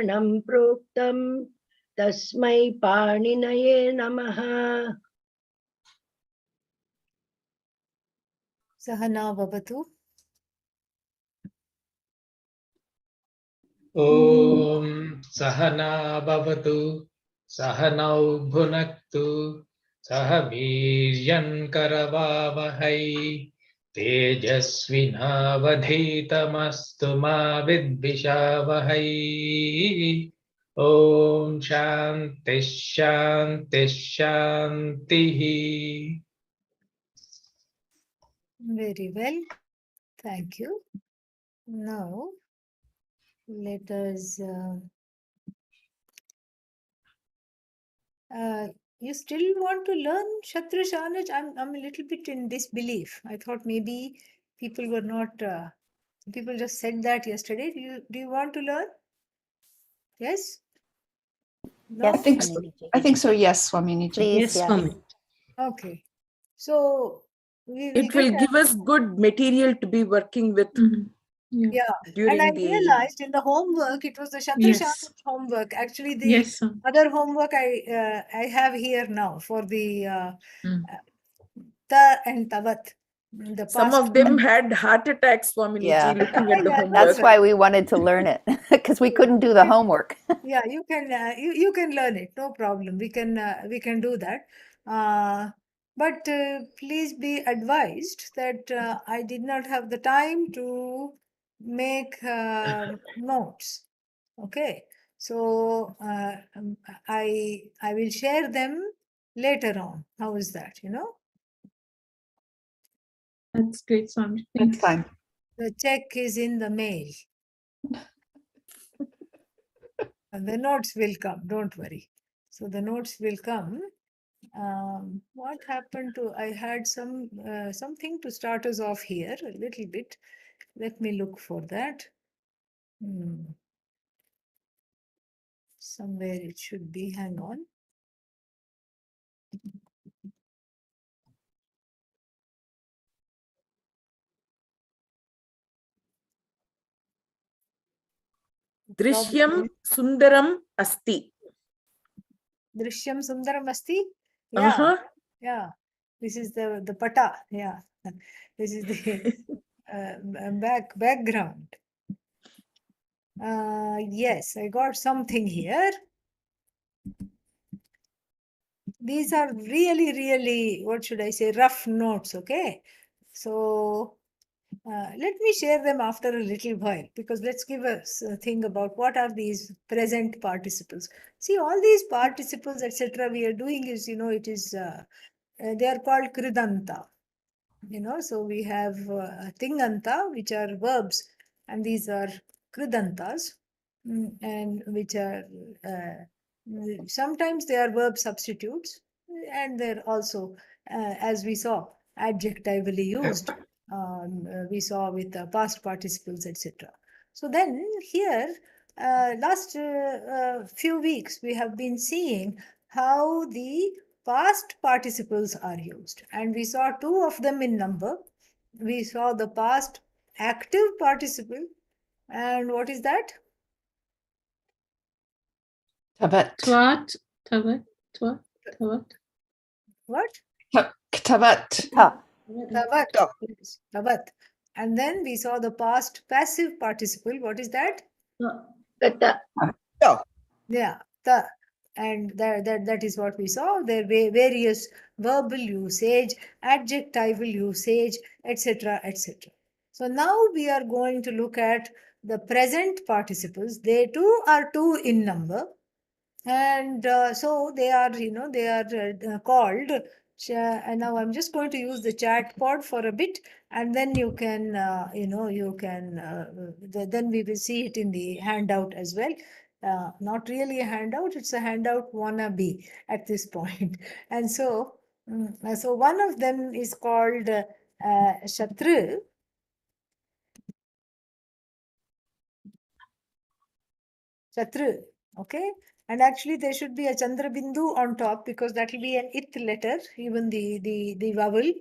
Proktam Tasmai Paninaye Namaha. Sahana Vavatu. Om Sahana Bhavatu Sahanau Bhunaktu Sahaviryan Karavavahai Tejasvinavadhitamastu ma vidvishavahai. Om Shanti Shanti Shanti. Very well. Thank you. Now, let us. You still want to learn Shatra Shanaj? I'm a little bit in disbelief. I thought maybe people were not. People just said that yesterday. Do you want to learn? Yes. No? Yes, Swamini. I think so, yes, Swamini. Please, Yes, yes. Swami. Okay. So we It will give us good material to be working with Yeah, and during I the. realized in the homework it was the Shatra Yes. Shanaj homework. Actually, the Yes, sir. other homework I have here now for the Mm. ta and tavat. The Some past of them had heart attacks, Swamini, Yeah. looking at the Yeah, homework. That's why we wanted to learn it, because we couldn't do the homework. Yeah, you can learn it, no problem. We can do that. But please be advised that I did not have the time to make notes. Okay, so I will share them later on. How is that? That's great, Swami. That's Thanks. fine. The check is in the mail. And the notes will come, don't worry. So the notes will come. What happened to, I had something to start us off here a little bit. Let me look for that. Somewhere it should be, hang on. Drishyam Sundaram Asti. Drishyam Sundaram Asti? Yeah, yeah. This is the pata, yeah. This is the background. Yes, I got something here. These are really, what should I say, rough notes, okay? So let me share them after a little while, because let's give us a thing about what are these present participles. See, all these participles, etc., we are doing is, it is, they are called kridanta. So we have tinganta, which are verbs, and these are kridantas, and which are sometimes they are verb substitutes, and they're also, as we saw, adjectively used. We saw with past participles, etc. So then here, last few weeks, we have been seeing how the past participles are used, and we saw two of them in number. We saw the past active participle, and what is that? Tavat. Twat, tavat, twat, tavat. What? Tavat. Ta. Tavat. Yes, tavat. And then we saw the past passive participle. What is that? Kata. Yeah, ta. And that is what we saw. There were various verbal usage, adjectival usage, etc., etc. So now we are going to look at the present participles. They too are two in number, and so they are, called. And now I'm just going to use the chat pod for a bit, and then you can, then we will see it in the handout as well. Not really a handout, it's a handout wannabe at this point. And so, so one of them is called Shatru. Shatru, okay? And actually there should be a Chandra Bindu on top, because that will be an it letter, even the vowel.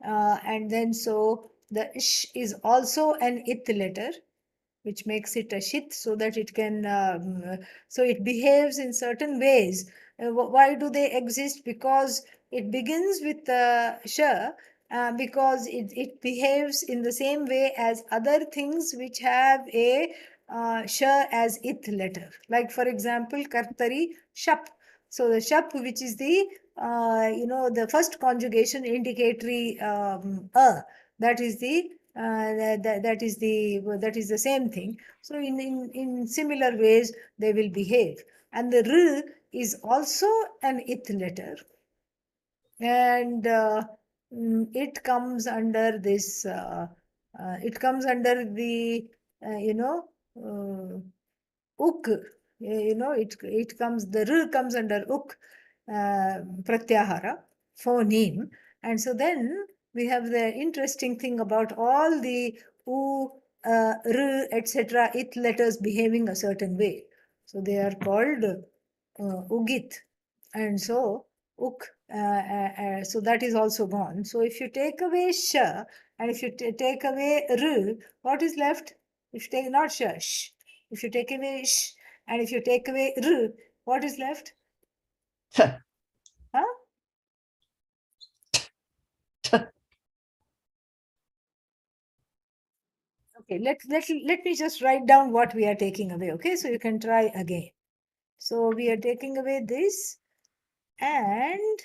And then so the ish is also an it letter. which makes it a shit so that it can, so it behaves in certain ways. Why do they exist? Because it begins with sh, because it behaves in the same way as other things which have a sh as ith letter. Like for example, kartari, shap. So the shap, which is the the first conjugation indicatory that is the that is the same thing. So in similar ways they will behave. And the r is also an ith letter, and it comes under this. It comes under the uk. It comes, the r comes under uk pratyahara, phoneme. And so then we have the interesting thing about all the u, r, etc. ith letters behaving a certain way. So they are called ugit. And so uk, so that is also gone. So if you take away sh and if you take away r, what is left? If you take not sh, if you take away sh and if you take away r, what is left? Th. Huh? Okay, let me just write down what we are taking away. Okay, so you can try again. So we are taking away this, and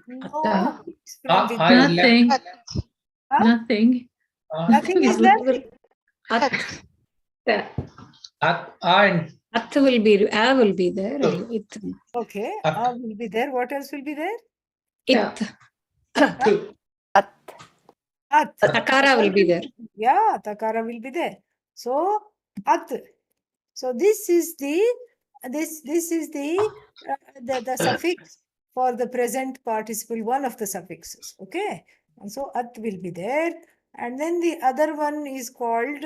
no, it's from the I is Nothing. left. Huh? Nothing. Nothing is left. At, And at will be, a will be there. And it, Okay, At. will be there. What else will be there? it, Two. At. At. takara will be there. Yeah, takara will be there. So at. So this is the the suffix for the present participle, one of the suffixes. Okay, and so at will be there, and then the other one is called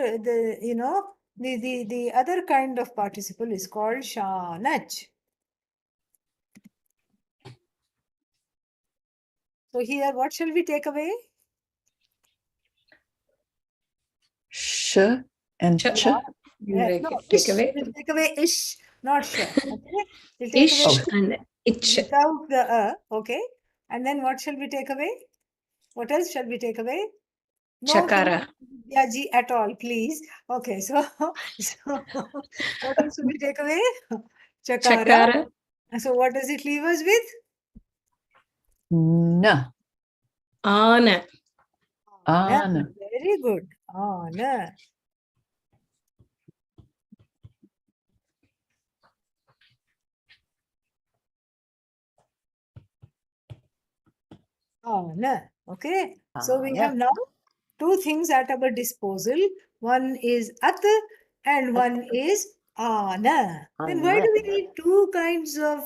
the other kind of participle is called shanach. So here, what shall we take away? Sh and Ch. ch. No, Take ish. away. We'll take away ish, not sh. Okay, we'll take Ish away and itch. without the okay, and then what shall we take away? What else shall we take away? No Chakara. Yaji at all, please. Okay, so what else will we take away? Chakara. Chakara. So what does it leave us with? N. Ana. An. Very good. Ana. Ana. Okay. So we have now two things at our disposal. One is at and one is ana. Then why do we need two kinds of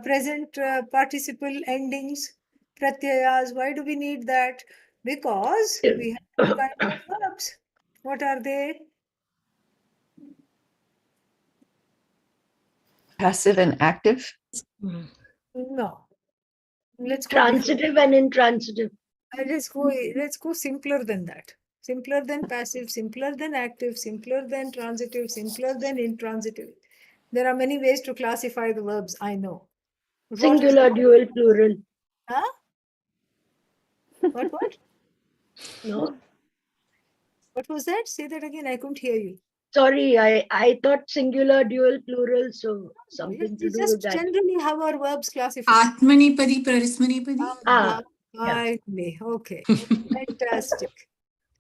present participle endings, pratyayas? Why do we need that? Because we have two kinds of verbs. What are they? Passive and active. No. Let's go different. Transitive and intransitive. Let's go simpler than that. Simpler than passive, simpler than active, simpler than transitive, simpler than intransitive. There are many ways to classify the verbs, I know. What is Singular, that? dual, plural. Huh? What? No, What was that? Say that again. I couldn't hear you. sorry, I thought singular, dual, plural, so something to It's do just with that. generally how our verbs classify. Atmanipadi, Parismanipadi. Yeah. Okay. Fantastic.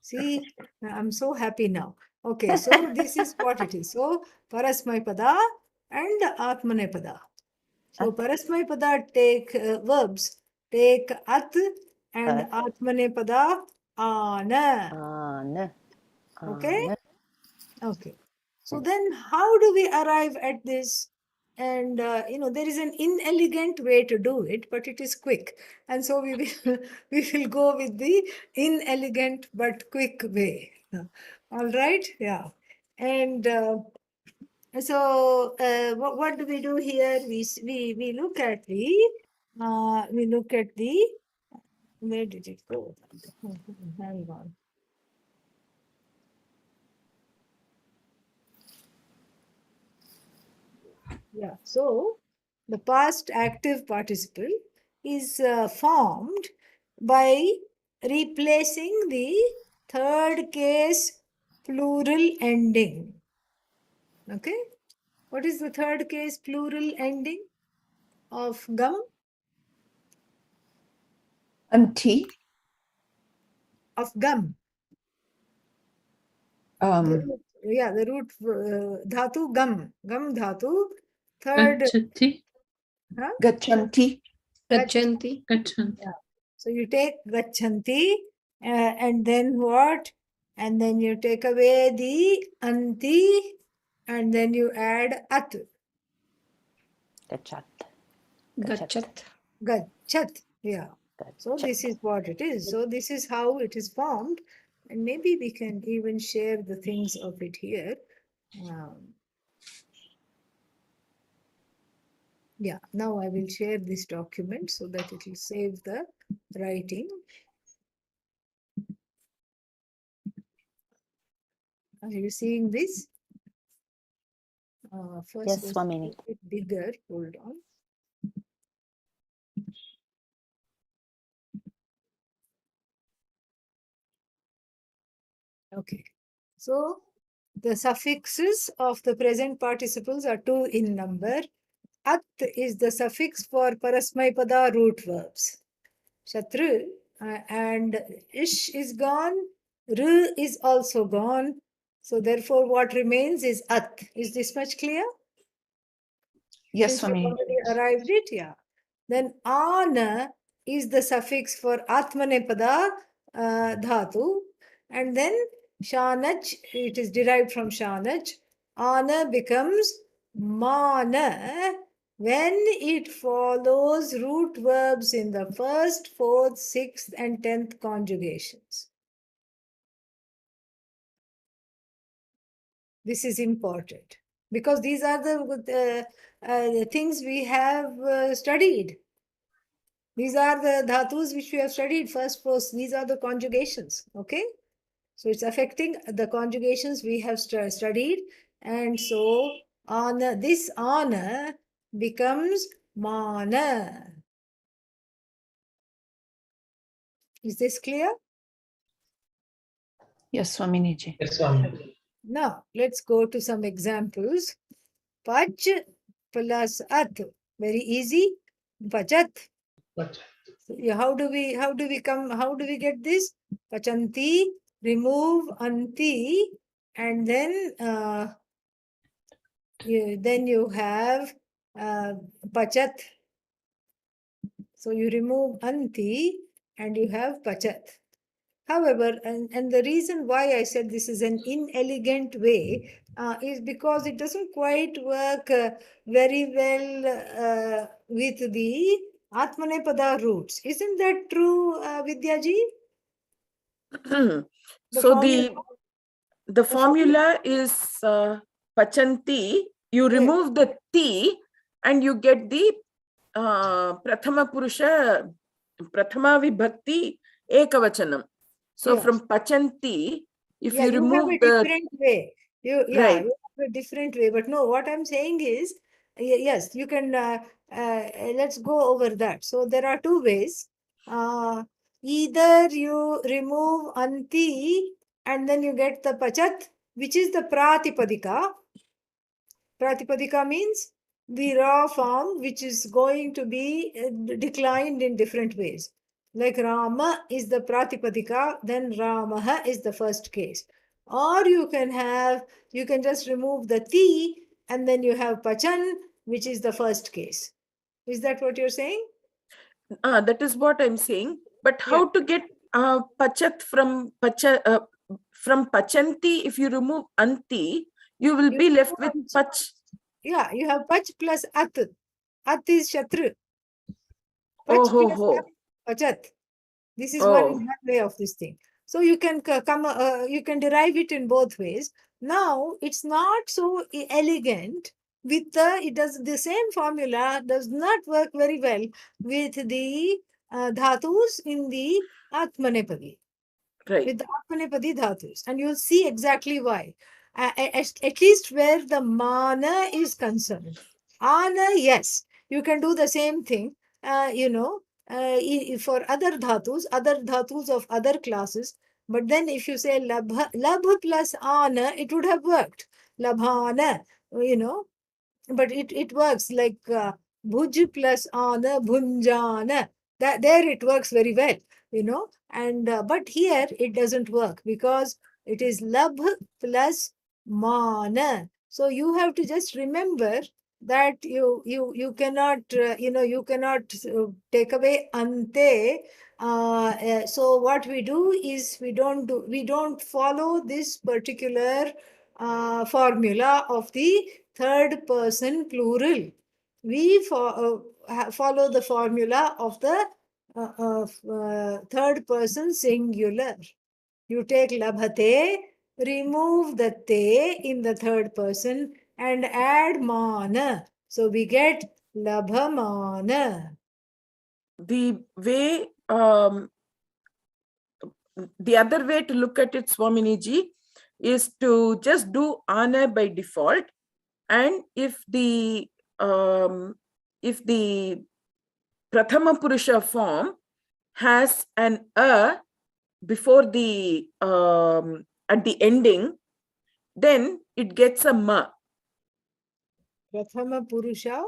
See, I'm so happy now. Okay, so this is what it is. So, Parasmaipada and Atmanepada. So, Parasmaipada take verbs, take at and Atmanepada ana. Okay? Okay. So then how do we arrive at this? And there is an inelegant way to do it, but it is quick. And so we will we will go with the inelegant but quick way. All right, yeah. And so what do we do here? We look at the where did it go? Hang on. Yeah, so the past active participle is formed by replacing the third case plural ending. Okay, what is the third case plural ending of gum? Anti. Of gum. The root dhatu gum. Gum dhatu. Third. Gachati. Huh? Gachanti. Gachanti. Gachanti. Yeah. So you take gachanti and then what? And then you take away the anti and then you add at. Gachat. Gachat. Gachat. Yeah. So this is what it is. So this is how it is formed. And maybe we can even share the things of it here. Yeah, now I will share this document so that it will save the writing. Are you seeing this? First, Yes, let's Swamini. make it bigger. Hold on. Okay. So the suffixes of the present participles are 2 in number. At is the suffix for Parasmaipada root verbs. Shatru and ish is gone. R is also gone. So therefore what remains is at. Is this much clear? Yes, Since we Swami. already arrived it, yeah. Then ana is the suffix for atmanepada dhatu. And then shanach, it is derived from shanach. Ana becomes mana when it follows root verbs in the first, fourth, sixth, and 10th conjugations. This is important because these are the things we have studied. These are the dhatus which we have studied first, first. These are the conjugations. Okay. So it's affecting the conjugations we have studied. And so ana, this ana becomes mana. Is this clear? Yes, Swamini ji. Yes, Swami. Now let's go to some examples. Pach plus at. Very easy. Pachat. But So, yeah, how do we get this? Pachanti, remove anti, and then you have pachat. So you remove anti and you have pachat. However, and the reason why I said this is an inelegant way is because it doesn't quite work very well with the Atmanepada roots. Isn't that true, Vidyaji? So formula- the formula is pachanti. You Yes. remove the ti and you get the prathama purusha, prathama vibhakti ekavachanam. So Yes. from pachanti, if Yeah, you you have remove a the different way. Right. You have a different way. But no, what I'm saying is, yes, you can, let's go over that. So there are 2 ways. Either you remove anti and then you get the pachat, which is the pratipadika. Pratipadika means the raw form, which is going to be declined in different ways. Like Rama is the Pratipadika, then Ramaha is the first case. Or you can just remove the ti and then you have Pachan, which is the first case. Is that what you're saying? that is what I'm saying. But how to get pachat from pachanti? If you remove anti, you will You be left remove with pach. Yeah, you have Pach plus At. At is Shatru. Pach Oh, ho, plus ho. At, Pachat. This is Oh. one way of this thing. So you can you can derive it in both ways. Now it's not so elegant with it does the same formula does not work very well with the dhatus in the Atmanepadi. Right. With the Atmanepadi dhatus, and you'll see exactly why. At least where the mana is concerned. Ana, yes, you can do the same thing. For other dhatus of other classes. But then if you say labha plus ana, it would have worked. Labhana, but it works like bhuj plus ana, bhunjana. There it works very well, and but here it doesn't work because it is labh plus mana. So you have to just remember that you cannot you cannot take away ante. So what we do is we don't follow this particular formula of the third person plural. We follow the formula of the third person singular. You take labhate, remove the te in the third person and add mana. So we get labhamana. The way, the other way to look at it, Swaminiji, is to just do ana by default. And if the Prathama Purusha form has an a before the at the ending, then it gets a ma. Prathama Purusha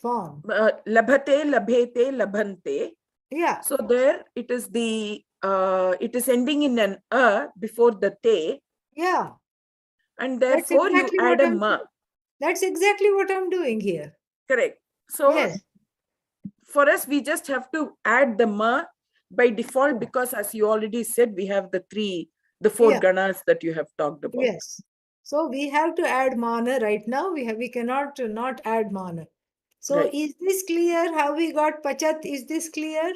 form. Labhate, labhete, labhante. Yeah. So there it is it is ending in an a before the te, Yeah. and That's therefore you exactly add what a I'm ma. That's exactly what I'm doing here. Correct. So Yes. for us, we just have to add the ma by default because, as you already said, we have the four Yeah. ganas that you have talked about. Yes. So we have to add mana right now. We cannot not add mana. So Right. is this clear how we got pachat? Is this clear?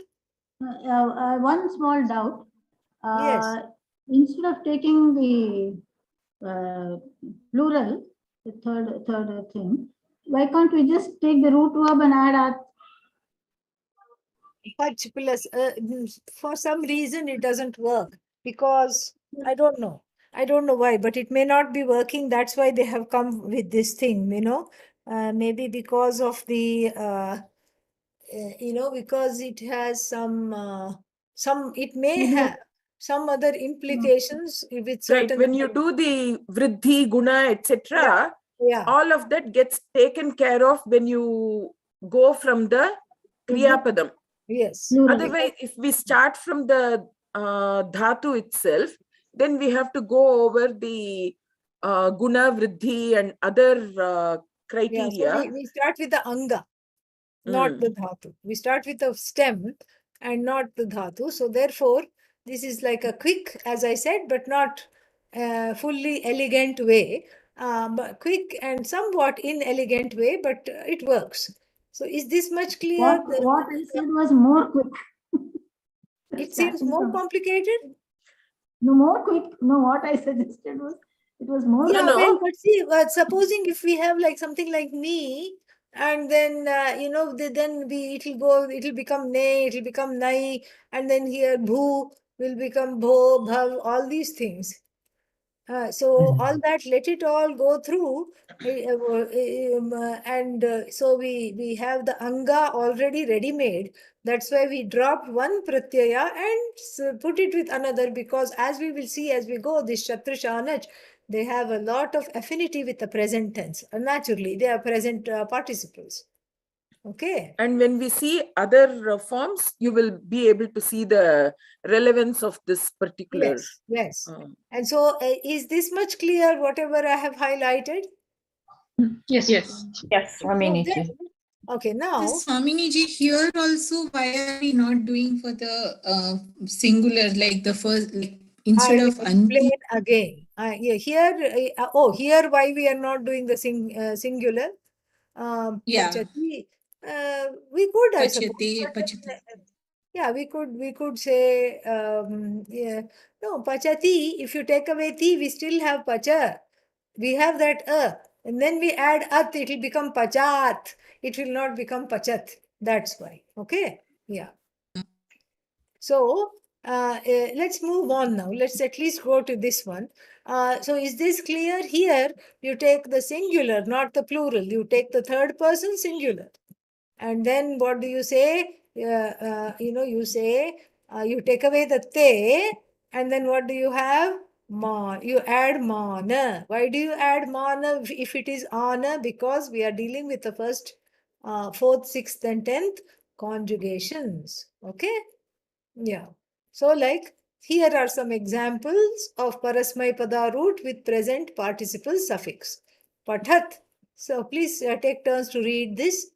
One small doubt. Yes. Instead of taking the plural, the third thing, why can't we just take the root verb and add at? Pach plus for some reason it doesn't work because I don't know. I don't know why, but it may not be working. That's why they have come with this thing, maybe because of the because it has it may have some other implications with certain. Right. When you do the vriddhi, guna, etc., Yeah. all of that gets taken care of when you go from the kriya padam. Yes. Otherwise, if we start from the dhatu itself, then we have to go over the guna, vriddhi, and other criteria. Yeah, so we start with the anga, not the dhatu. We start with the stem and not the dhatu. So therefore, this is like a quick, as I said, but not fully elegant way. But quick and somewhat inelegant way, but it works. So is this much clear? What I said was more quick. It seems more complicated? No, more quick. No, what I suggested was, it was more. Yeah, No. well, but see, supposing if we have like something like me, and then it'll become ne, it'll become nai, and then here bhu will become bho, bhav, all these things. So all that, let it all go through, and so we have the anga already ready made. That's why we dropped one pratyaya and put it with another, because as we will see as we go, this Shatru Shanaj, they have a lot of affinity with the present tense. Naturally, they are present participles. Okay. And when we see other forms, you will be able to see the relevance of this particular. Yes. And so is this much clear, whatever I have highlighted? Yes. Yes. Yes, Swaminiji. Okay, now. Swaminiji, here also, why are we not doing for the singular, like the first, like instead I of will explain anti? again. Here why we are not doing the singular? Yeah. Pachati. We could, I suppose. Pachati, but, pachati. yeah, we could say, yeah, no, pachati. If you take away ti, we still have pacha. We have that and then we add at, it will become pachat. It will not become pachat. That's why. Okay. Yeah. So let's move on now. Let's at least go to this one. So is this clear? Here you take the singular, not the plural. You take the third person singular. And then what do you say? You say, you take away the te, and then what do you have? Ma. You add mana. Why do you add mana if it is ana? Because we are dealing with the first, fourth, sixth, and 10th conjugations. Okay? Yeah. So, like, here are some examples of parasmai pada root with present participle suffix. Pathat. So, please take turns to read this.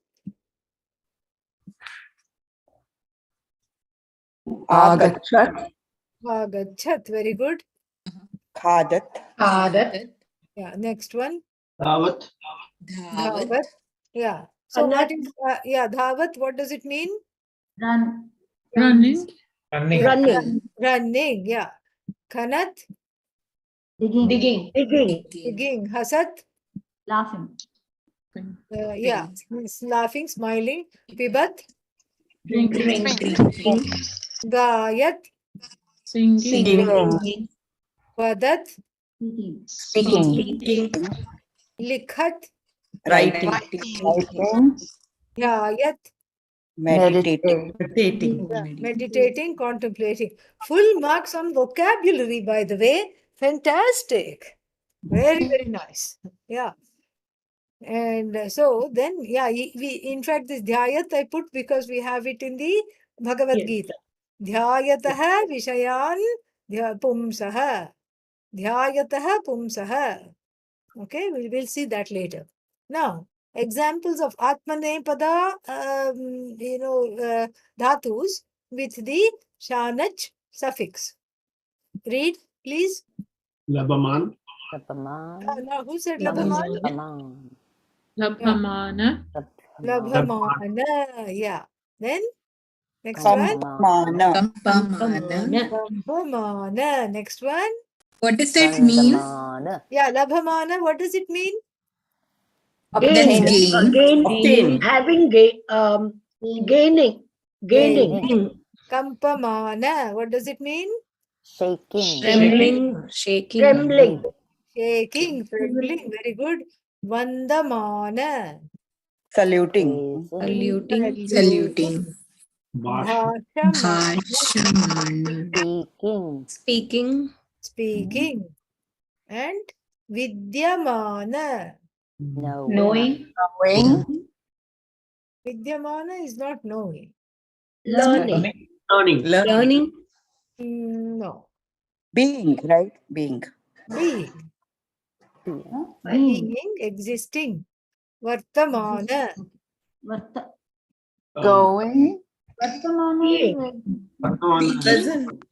Agachat, Agachat. Very good. Khadat, Adat. Yeah. Next one. Dhavat. Dhavat. Dhavat. Yeah. So, what Anat. is, dhavat? What does it mean? Run. Running. Running. Running. Running. Yeah. Khanat. Digging. Digging. Digging. Hasat. Laughing. Yeah. Laughing, smiling. Pibat. Drinking. Gayat. Singing. singing, Vadat. Speaking. speaking, Likhat. writing, Yayat. meditating. Meditating, contemplating. Full marks on vocabulary, by the way. Fantastic. Very, very nice. Yeah. And so then, yeah, we in fact, this dhyayat I put because we have it in the Bhagavad Yes. Gita. Dhyayataha vishayan pumsaha. Dhyayataha pumsaha. Okay, we will see that later. Now, examples of Atmane pada, dhatus with the shanach suffix. Read, please. Labaman. Labaman. Now, who said Labhaman? Labaman. Labhamana. Labhamana. Yeah. Then, next one. Kampamana, Kampamana. Labhamana. Next one. What does that mean? Gandhamana. Yeah, Labhamana. What does it mean? Gain. Gain. Gain. Obtain. Having gaining. Gaining. Kampamana. What does it mean? Shaking. Trembling. Shaking. Trembling. Shaking, trembling. Very good. Vandamana. saluting, Praising. Saluting. Bhashamana. Bhashamana. Speaking. Speaking. Speaking. And Vidyamana. Knowing. Knowing. knowing, Vidyamana is not knowing. Learning. Learning. Learning. No. being, right? Being. Being. Being. Being, existing. Vartamana. Varta. Going, Vartamana is Present.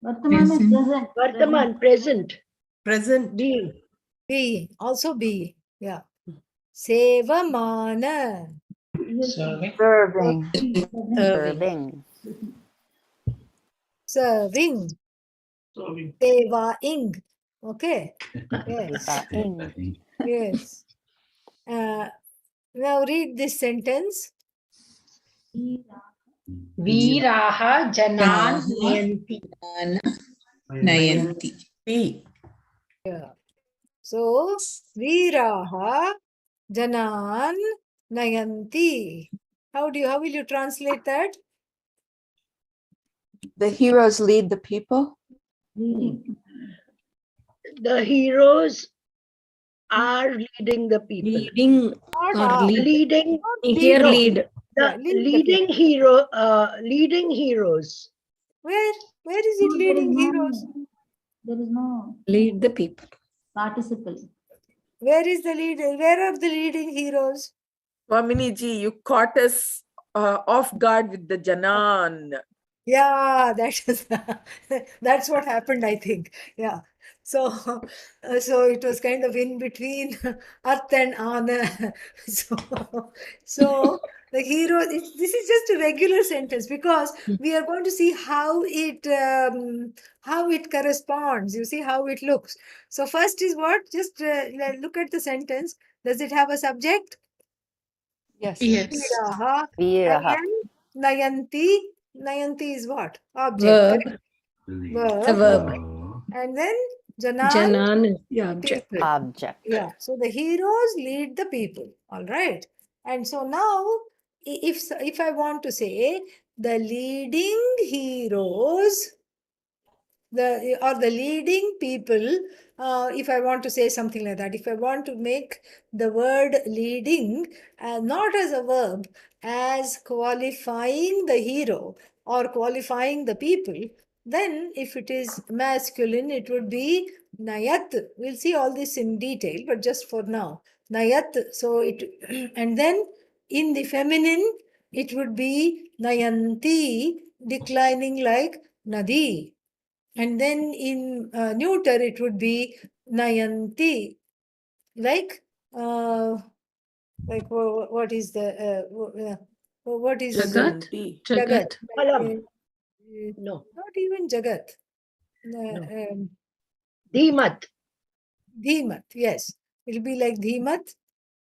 Vartamana is present. Vartaman. Present. Present. Being. Being. Also being. Yeah. Sevamana. Serving. serving, Serving. Serving. Serving. Sevaing. Okay. Yes. Ing. Yes. Now read this sentence. Veeraha janan nayanti. Nayanti. P. Yeah. So, Veeraha Janan Nayanti. How will you translate that? the heroes lead the people. The heroes are leading the people. Leading Not or are. lead. Leading Here no, lead. the Yeah, lead the leading leading heroes. Where is it leading heroes? There is no Lead the people. participle. Where is the lead? Where are the leading heroes? Swamini-ji, you caught us off guard with the Janan. Yeah, that's what happened, I think. Yeah. So, so it was kind of in between Arth and Ana. So the hero. This is just a regular sentence because we are going to see how it corresponds. You see how it looks. So first is what? Just look at the sentence. Does it have a subject? Yes. Yes. Viraha. And Viraha. then Nayanti. Nayanti is what? Object. Verb. correct? The Verb. verb. And then Janan, Janan is the object. people. Object. Yeah. So the heroes lead the people. All right. And so now, if I want to say the leading heroes, the leading people, if I want to say something like that, if I want to make the word leading not as a verb, as qualifying the hero or qualifying the people, then if it is masculine, it would be Nayat. We'll see all this in detail, but just for now, Nayat. So it, and then in the feminine, it would be Nayanti, declining like Nadi. And then in neuter, it would be Nayanti. Like, what is the, what is Jagat. Jaganti. Jagat? Palam. Uh, No. Not even Jagat. No. Dhimat. Dhimat, yes. It'll be like Dhimat.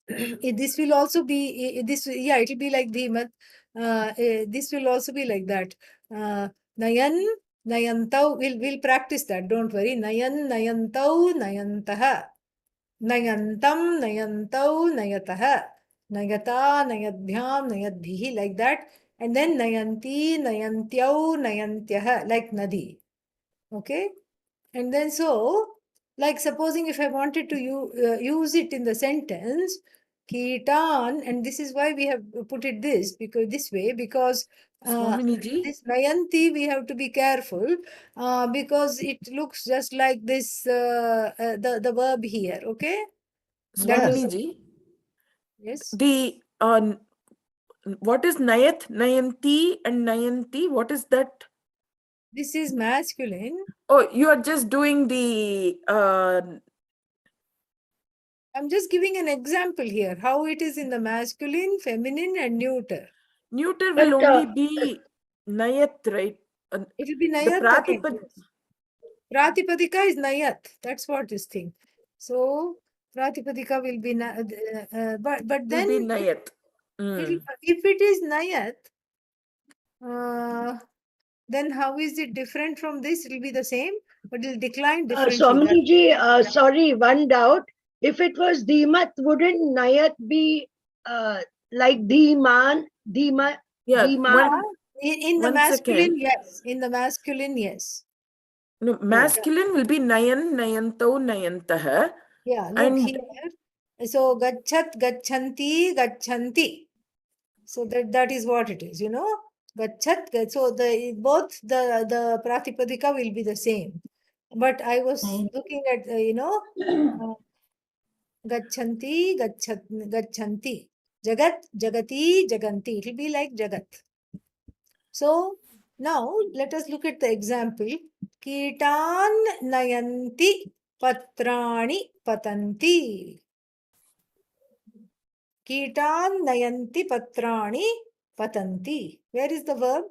This will also be, yeah, it'll be like Dhimat. This will also be like that. Nayan, Nayantau, we'll practice that, don't worry. Nayan, Nayantau, Nayantaha. Nayantam, Nayantau, Nayataha. Nayata, Nayadhyam, Nayadhihi, like that. And then Nayanti, Nayantyau, Nayantyaha, like Nadi. Okay? And then so, like supposing if I wanted to use it in the sentence, Kitan, and this is why we have put it this way, because Swaminiji. this Nayanti we have to be careful because it looks just like this the verb here, okay? That was, Swaminiji. yes. The what is Nayat, Nayanti, and Nayanti? What is that? This is masculine. Oh, you are just doing the I'm just giving an example here, how it is in the masculine, feminine, and neuter. neuter But, will only be Nayat, right? It will be The Nayat again. Pratipad. Yes. Pratipadika is Nayat. That's what this thing. So Pratipadika will be but Will then be Nayat. if it is Nayat, then how is it different from this? It will be the same, but it will decline differently. Swaminiji, sorry, one doubt. If it was Dhimat, wouldn't Nayat be like Dhiman, Dhima, Yeah, Dhima? In the one masculine, second. yes. In the masculine, yes. No, masculine will be Nayan, Nayantau, Nayantaha. Yeah, look And here. So Gachat, Gachanti, Gachanti. So that is what it is, you know. Gachat, so both the Pratipadika will be the same. But I was looking at, Gachanti, Gachanti. Jagat, Jagati, Jaganti. It will be like Jagat. So now let us look at the example. Kitan Nayanti Patrani Patanti. Kitan Nayanti Patrani Patanti. Where is the verb?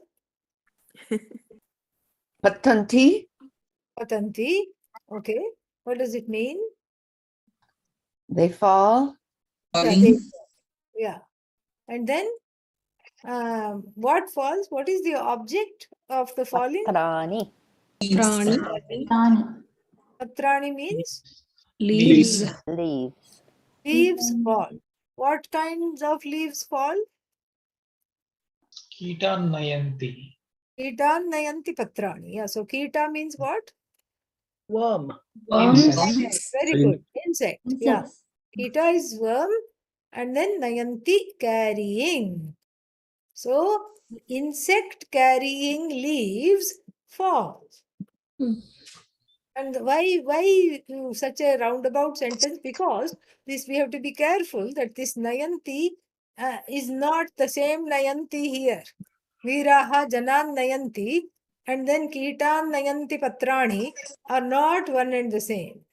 Patanti, Patanti. Okay. What does it mean? they fall. Yeah. And then what falls? What is the object of the falling? Patrani. Prani. Patrani means Leaves. Leaves. leaves fall. What kinds of leaves fall? Kitan Nayanti. Kitan Nayanti Patrani. Yeah. So Kita means what? Worm. Insect. Very good. Insect. Yeah. Kita is worm and then Nayanti carrying. So insect carrying leaves fall. And why such a roundabout sentence? Because this we have to be careful that this Nayanti is not the same Nayanti here. Viraha Janan Nayanti. and then Kitam Nayanti Patrani are not one and the same.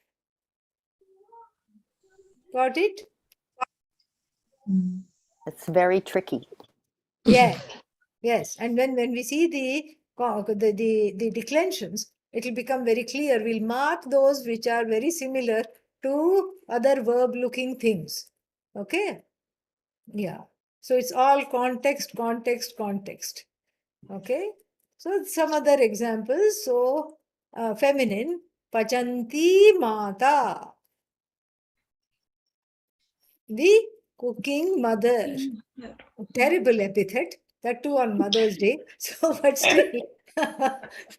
Got it? It's very tricky. Yeah. Yes. And when we see the declensions, it will become very clear. We'll mark those which are very similar to other verb-looking things. Okay? Yeah. So it's all context, context, context. Okay? So some other examples. So feminine, Pachanti Mata. The cooking mother. Terrible epithet, that too on Mother's Day. So, but still,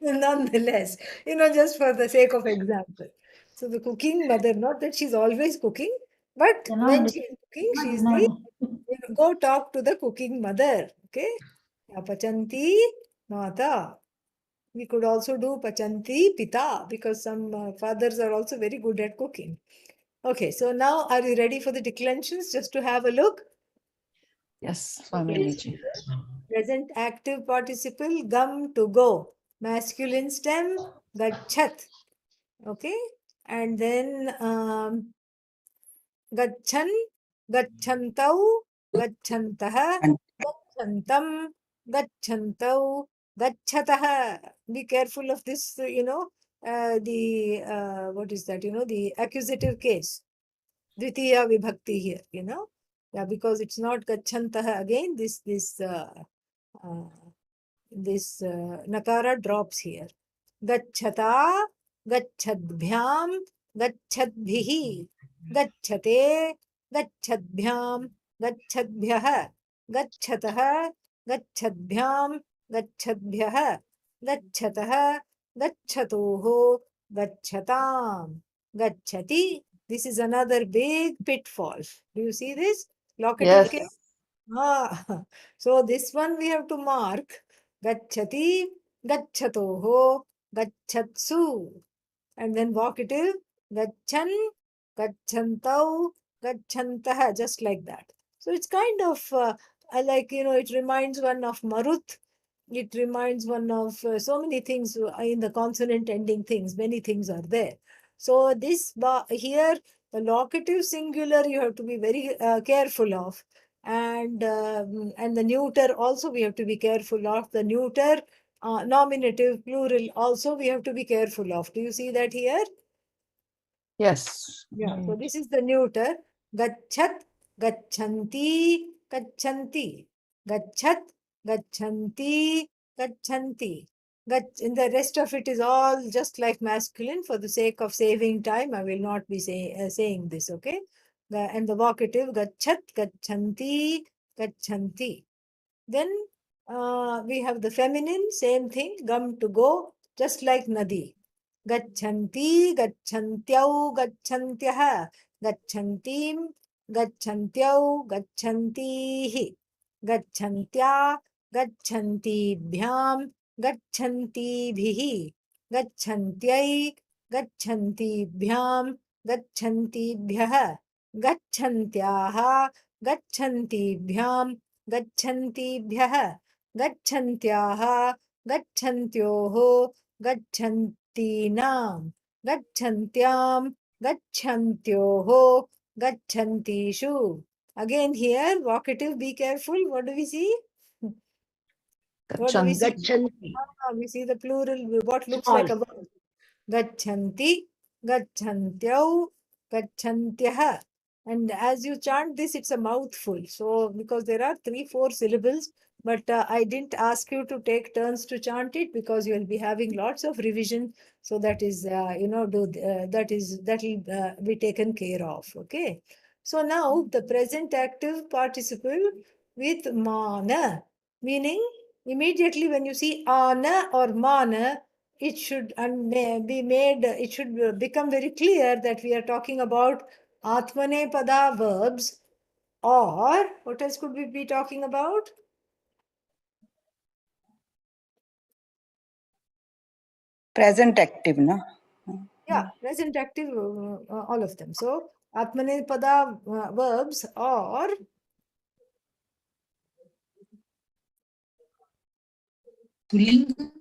nonetheless, just for the sake of example. So, the cooking mother, not that she's always cooking, but when she's cooking, she's the, go talk to the cooking mother. Okay? Pachanti Mata. We could also do Pachanti Pita because some fathers are also very good at cooking. Okay, so now are you ready for the declensions? Just to have a look. Yes, Swamiji. Present active participle, gum, to go. Masculine stem, gachat. Okay. And then gachan, gachantau, gachantaha, gachantam, gachantau, gachatah. Be careful of this, what is that, the accusative case. Dvitiya vibhakti here, Yeah, because it's not gachantaha. Again, this nakara drops here. Gacchata, gacchadbhyam, gacchadbhihi, gacchate, gacchadbhyam, gacchadbhyah, gachatah, gacchadbhyam, gacchadbhyah, gachatah, gachatoho, gachatam, gachati. This is another big pitfall. Do you see this? Locative case. So this one we have to mark. Gacchati, gacchatoho, gachatsu. And then vocative, gacchan, gacchantau, gacchantah, just like that. So it's kind of it reminds one of Marut. It reminds one of so many things in the consonant ending things. Many things are there. So this here, the locative singular you have to be very careful of. And the neuter also we have to be careful of. The neuter, nominative, plural also we have to be careful of. Do you see that here? Yes. Yeah. So this is the neuter. Gachat, gachanti, gachanti. Gachat, gachanti, gachanti. In the rest of it is all just like masculine. For the sake of saving time, I will not be saying this, okay? And the vocative, gachat, gachanti, gachanti. Then we have the feminine, same thing, gum, to go, just like nadi. Gacchanti, gachantyau, gachantyah, gacchantim, gachantyau, gachantihi, gaccantya, gaccantibhyam, gaccantibhihi, gachantyai, gacchantibhyam, gaccantibhyah, gacchantyah, gaccantibhyam, गच्छन्तीभ्यः, गच्छन्त्याः, गच्छन्त्योः, गच्छन्तीनां, गच्छन्त्यां, गच्छन्त्योः, गच्छन्तीषु. Again here, vocative, be careful. What do we see? What do we see? Gacchanti. We see the plural, what looks like a verb. Gacchanti, gachantyau, gachantyah. And as you chant this, it's a mouthful. So, because there are 3-4 syllables, but I didn't ask you to take turns to chant it because you will be having lots of revision. So that is, that will be taken care of. Okay. So now the present active participle with mana, meaning immediately when you see ana or mana, it should it should become very clear that we are talking about Atmanepada verbs, or what else could we be talking about? Present active, no? Yeah, present active, all of them. So Atmanepada verbs or Pullinga.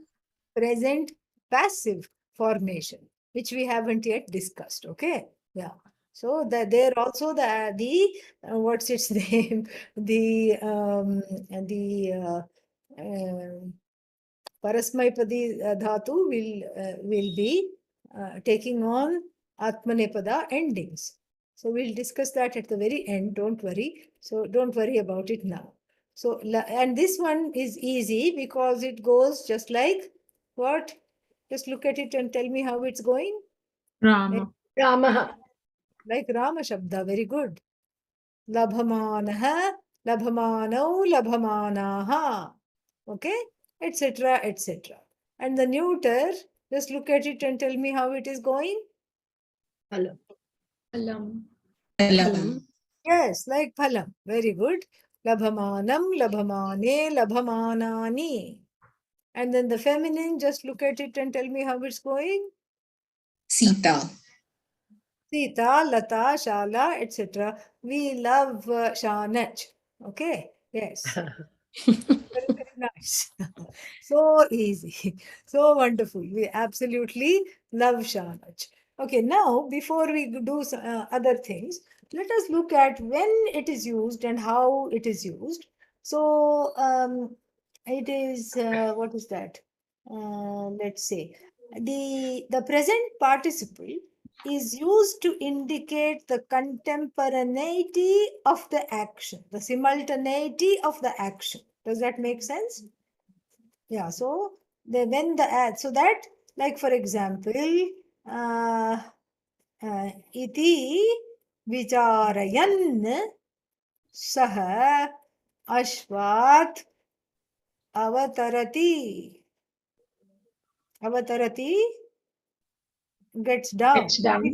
present passive formation, which we haven't yet discussed. Okay. Yeah. So there also the what's its name? The Parasmaipadi dhatu will be taking on Atmanepada endings. So we'll discuss that at the very end. Don't worry. So don't worry about it now. So and this one is easy because it goes just like what? Just look at it and tell me how it's going. Rama. Ramaha. Like Rama Shabda. Very good. Labhamanaha, labhamanau, labhamanaha. Okay, etc., etc. And the neuter, just look at it and tell me how it is going. Hello. Alam. Alam. Yes, like phalam. Very good. Labhamanam, labhamane, labhamanani. And then the feminine, just look at it and tell me how it's going. Sita. Sita, Lata, Shala, etc. We love Shanach. Okay, yes. Very, very nice. So easy. So wonderful. We absolutely love Shanach. Okay, now before we do other things, let us look at when it is used and how it is used. So it is, what is that? Let's say the present participle is used to indicate the contemporaneity of the action, the simultaneity of the action. Does that make sense? Yeah, so when the so that, like for example, iti vicharayan sah ashvat avatarati. Avatarati gets down. Gets down.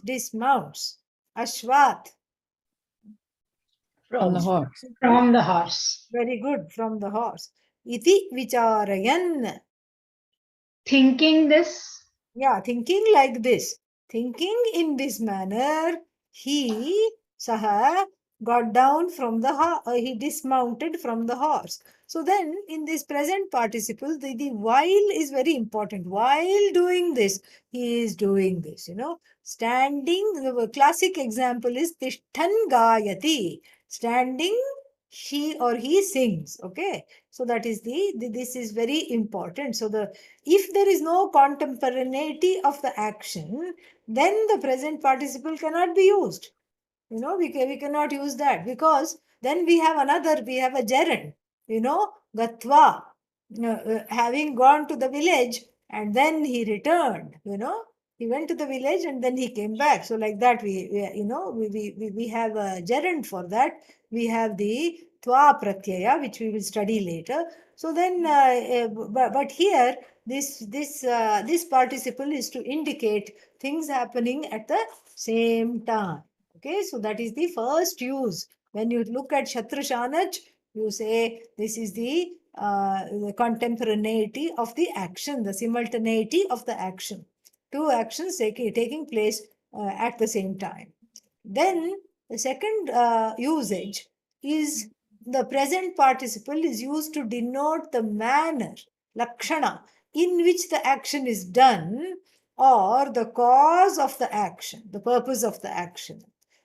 Dismounts. Ashvat. On the horse. From the horse. Very good, from the horse. Iti vicharayan. Thinking this. Yeah, thinking like this. Thinking in this manner, he, Saha, got down from the horse, he dismounted from the horse. So then, in this present participle, the while is very important. While doing this, he is doing this, Standing, the classic example is Tishthan Gayati. Standing, she or he sings, okay? So that is this is very important. So if there is no contemporaneity of the action, then the present participle cannot be used. We cannot use that because then we have a gerund, gatva, having gone to the village and then he returned, he went to the village and then he came back. So like that we have a gerund for that. We have the twa pratyaya, which we will study later. So then, but here this participle is to indicate things happening at the same time. Okay, so that is the first use. When you look at Shatra Shanach, you say this is the contemporaneity of the action, the simultaneity of the action. Two actions taking place at the same time. Then the second usage is the present participle is used to denote the manner, lakshana, in which the action is done or the cause of the action, the purpose of the action.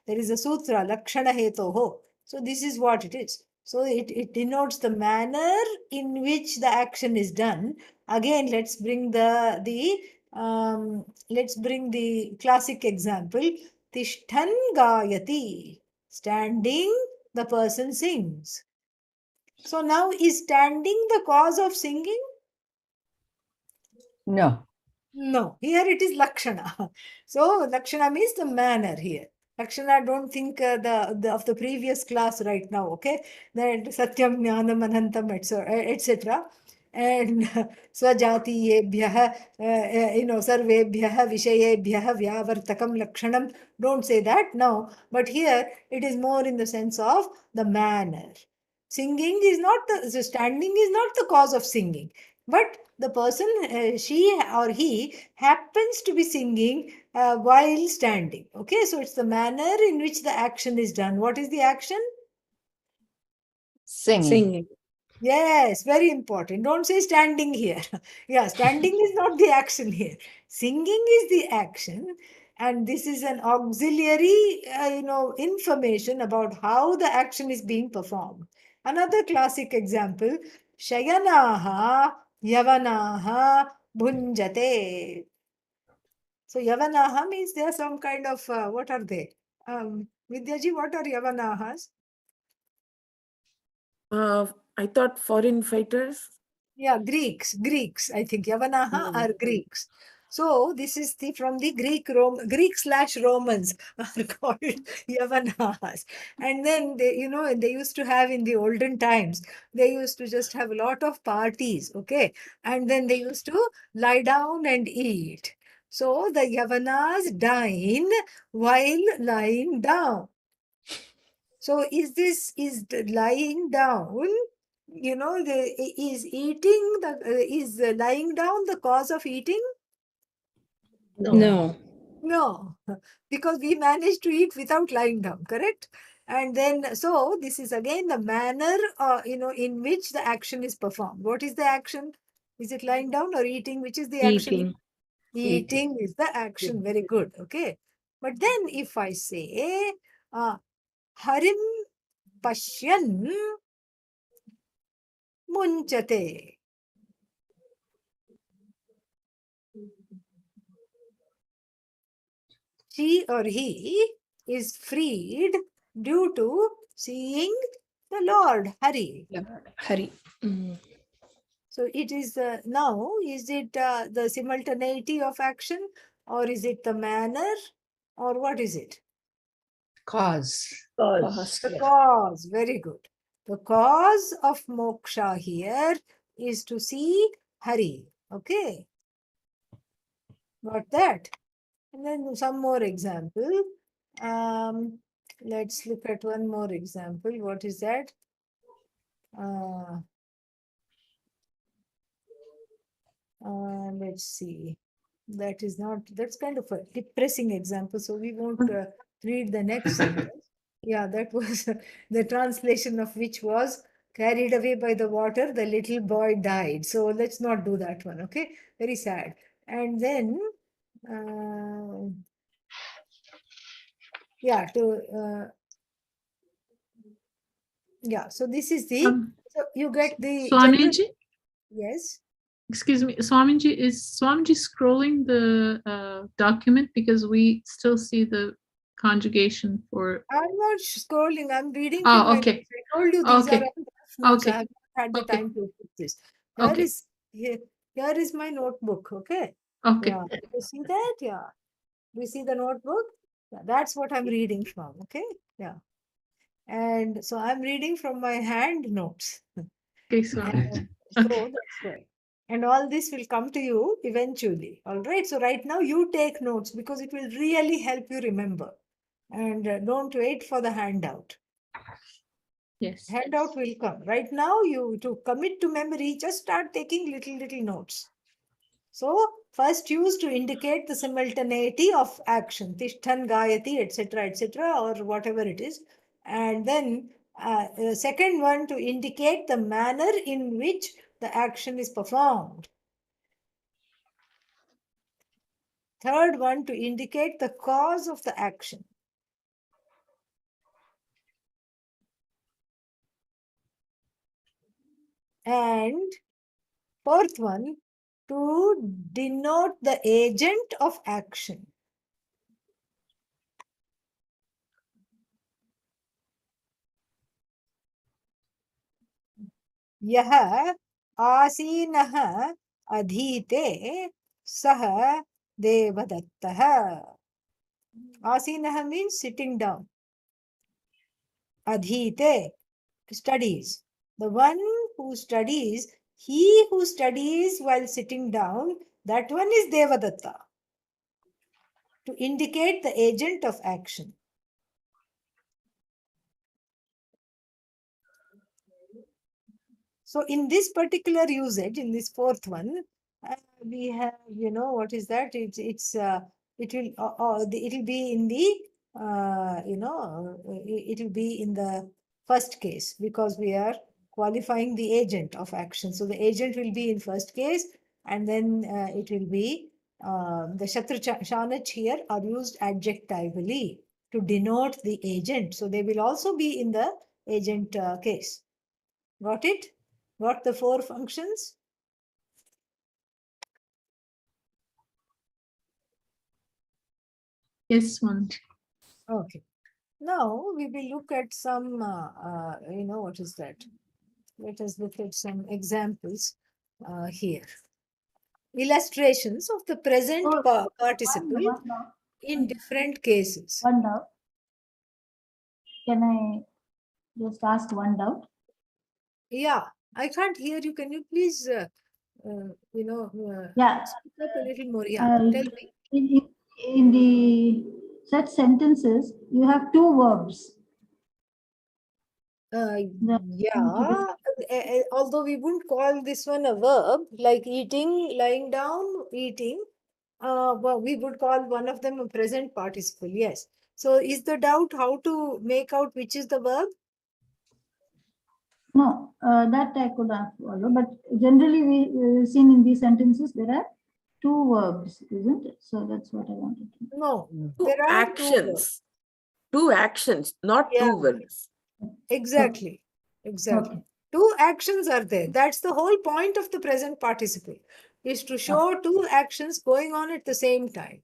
There is a sutra, lakshana hetoho. So this is what it is. So it denotes the manner in which the action is done. Again, let's bring the classic example. Tishthan gayati. Standing, the person sings. So now, is standing the cause of singing? No. No. Here it is lakshana. So lakshana means the manner here. Lakshana, don't think of the previous class right now, okay? That satyam, jnanam, anantam, etc. And swajatiyebhyah, sarvebhyah, vishayebhyah, vyavartakam, lakshanam. Don't say that now. But here it is more in the sense of the manner. Singing is not standing is not the cause of singing. But the person, she or he, happens to be singing while standing. Okay, so it's the manner in which the action is done. What is the action? Singing. Yes, very important. Don't say standing here. Yeah, standing is not the action here. Singing is the action, and this is an auxiliary, information about how the action is being performed. Another classic example: Shayanaha, Yavanaha, Bhunjate. So Yavanaha means they are some kind of what are they? Vidyaji, what are Yavanahas? I thought foreign fighters. Yeah, Greeks. I think Yavanaha are Greeks. So this is from the Greek/Romans are called Yavanahas. And then they used to have in the olden times, they used to just have a lot of parties, okay? And then they used to lie down and eat. So the Yavanas dine while lying down. So is the lying down, is lying down the cause of eating? No. No, because we managed to eat without lying down, correct? And then, so this is again the manner, in which the action is performed. What is the action? Is it lying down or eating? Which is the action? Eating. Eating is the action. Very good. Okay. But then if I say, Harim Pashyan Munchate. She or he is freed due to seeing the Lord Hari. Hari. Mm. So it is now, is it the simultaneity of action, or is it the manner, or what is it? Cause. Cause. The cause. Very good. The cause of moksha here is to see Hari. Okay. Got that? And then some more example. Let's look at one more example. What is that? Let's see. That's kind of a depressing example. So we won't read the next sentence. Yeah, that was the translation of which was carried away by the water, the little boy died. So let's not do that one. Okay. Very sad. And then, yeah, so this is so you get the general. Swamiji, Yes. excuse me, Swamiji, is Swamiji scrolling the document because we still see the conjugation for. I'm not scrolling. I'm reading Oh, from my okay. notes. I told you these are Okay. all rough notes. I Okay. have not had the Okay. time to put this. Okay. Here is my notebook. Okay. Okay. Yeah. You see that? Yeah. Do you see the notebook? Yeah, that's what I'm reading from. Okay. Yeah. And so I'm reading from my hand notes. Okay, Swamiji. And so that's why. And all this will come to you eventually. All right. So right now you take notes because it will really help you remember. And don't wait for the handout. Yes. Handout will come. Right now, you to commit to memory, just start taking little notes. So, first use to indicate the simultaneity of action, Tishthan, Gayati, etc., or whatever it is. And then, second one to indicate the manner in which the action is performed. Third one to indicate the cause of the action. And fourth one, to denote the agent of action. Yaha asinah adhite sah devadattah. Asinah means sitting down. Adhite, studies. The one who studies, he who studies while sitting down, that one is Devadatta, to indicate the agent of action. So in this particular usage, in this fourth one, we have, what is that? It will be in the, it will be in the first case because we are qualifying the agent of action. So the agent will be in first case, and then it will be the Shatru Shanach here are used adjectively to denote the agent. So they will also be in the agent case. Got it? Got the 4 functions? Yes, Swamiji. Okay. Now we will look at some, what is that? Let us look at some examples here. Illustrations of the present participle One doubt. in different cases. One doubt. Can I just ask one doubt? Yeah, I can't hear you. Can you please, Yeah. speak up a little more? Yeah, tell me. In the such sentences, you have 2 verbs. Yeah, although we wouldn't call this one a verb, like eating, lying down, eating, well, we would call one of them a present participle, yes. So is the doubt how to make out which is the verb? No, that I could not follow. But generally, we seen in these sentences there are 2 verbs, isn't it? So that's what I wanted to know. No, 2 there are 2 verbs. actions. 2 actions, not Yeah. 2 verbs. Exactly, exactly. 2 actions are there. That's the whole point of the present participle, is to show 2 actions going on at the same time.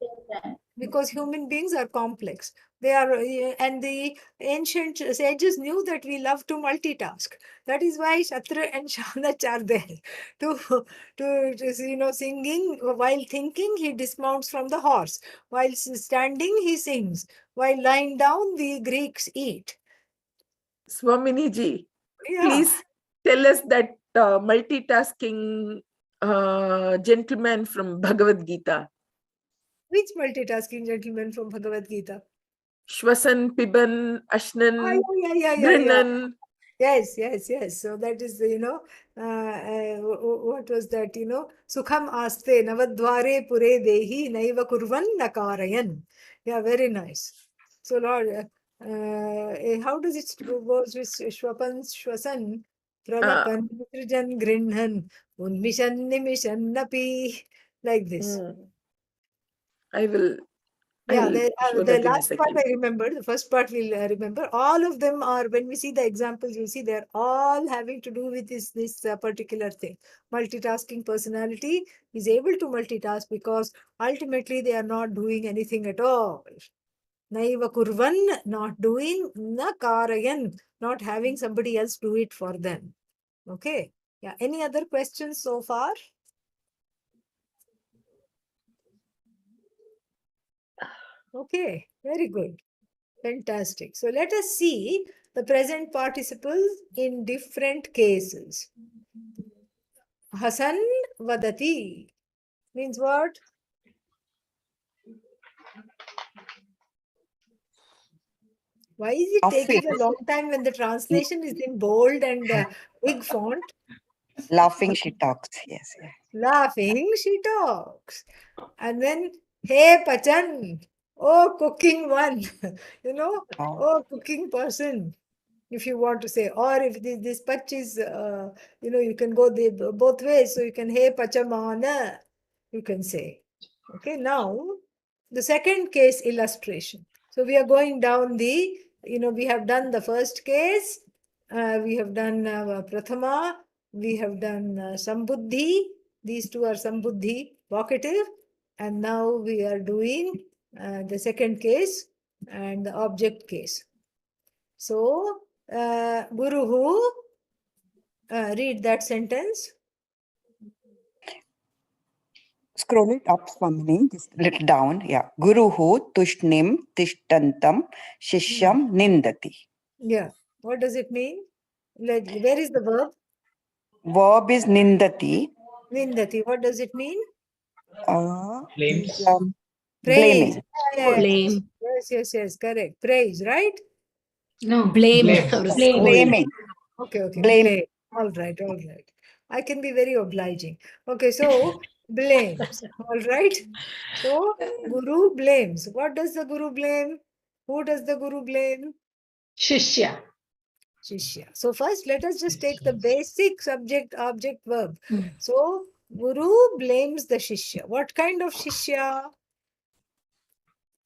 Because human beings are complex. They are, and the ancient sages knew that we love to multitask. That is why Shatra and Shanach are there. To singing, while thinking, he dismounts from the horse. While standing, he sings. While lying down, the Greeks eat. Swaminiji, Yeah. please tell us that multitasking gentleman from Bhagavad Gita. Which multitasking gentleman from Bhagavad Gita? Shwasan, Piban, Ashnan, Yeah. Brinan. Yes. So that is, what was that, Sukham aste navadvare pure dehi naiva kurvan nakarayan. Yeah, very nice. So Lord, how does it go with Shwasan? Pralapan, Vitrijan, Grinhan, Unmishan, Nimishan, Napi, like this. Yeah, I'll show the that in a last part second. I remember, the first part we'll remember. All of them are, when we see the examples, you see they're all having to do with this particular thing. Multitasking personality is able to multitask because ultimately they are not doing anything at all. Naiva kurvan, not doing, na karayan, not having somebody else do it for them. Okay. Yeah. Any other questions so far? Okay, very good. Fantastic. So let us see the present participles in different cases. Hasan vadati means what? Why is it taking a long time when the translation is in bold and big font? Laughing she talks. Yes. Laughing, she talks. And then, hey Pachan, oh cooking one, oh cooking person, if you want to say, or if this Pach is, you can go both ways. So you can, hey Pachamana, you can say. Okay, now the second case illustration. So we are going down we have done the first case, we have done Prathama, we have done Sambuddhi. These 2 are Sambuddhi, vocative, and now we are doing the second case and the object case. So, Guruhu, read that sentence. Scroll it up, Swamini, just a little down. Yeah. Guruhu tushnim tishtantam shishyam nindati. Yeah. What does it mean? Where is the verb? Verb is nindati. Nindati. What does it mean? Blames. Praise. Blaming. Blame. Yes. Correct. Praise, right? No, blame. Blame. Or Oh, scold. Blaming. Okay. Blame. Blame. All right. I can be very obliging. Okay, so blames. All right. So Guru blames. What does the Guru blame? Who does the Guru blame? Shishya. Shishya. So first, let us just take the basic subject, object, verb. So Guru blames the Shishya. What kind of Shishya?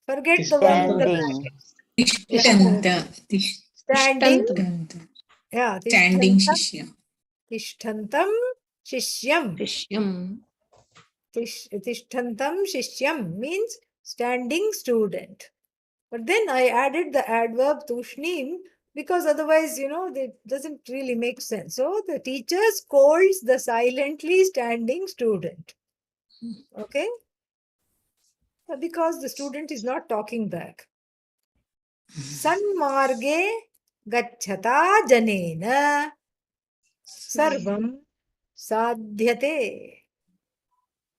Forget the one in the Standing. Tishtanta. standing. Tishtanta. Yeah, Standing Tishtantam. Shishya. Tishtantam Shishyam. Tishyam. Tishtantam Shishyam means standing student. But then I added the adverb tushnim because otherwise, it doesn't really make sense. So the teacher scolds the silently standing student. Okay? Because the student is not talking back. Sanmarge gacchata janena sarvam sadhyate.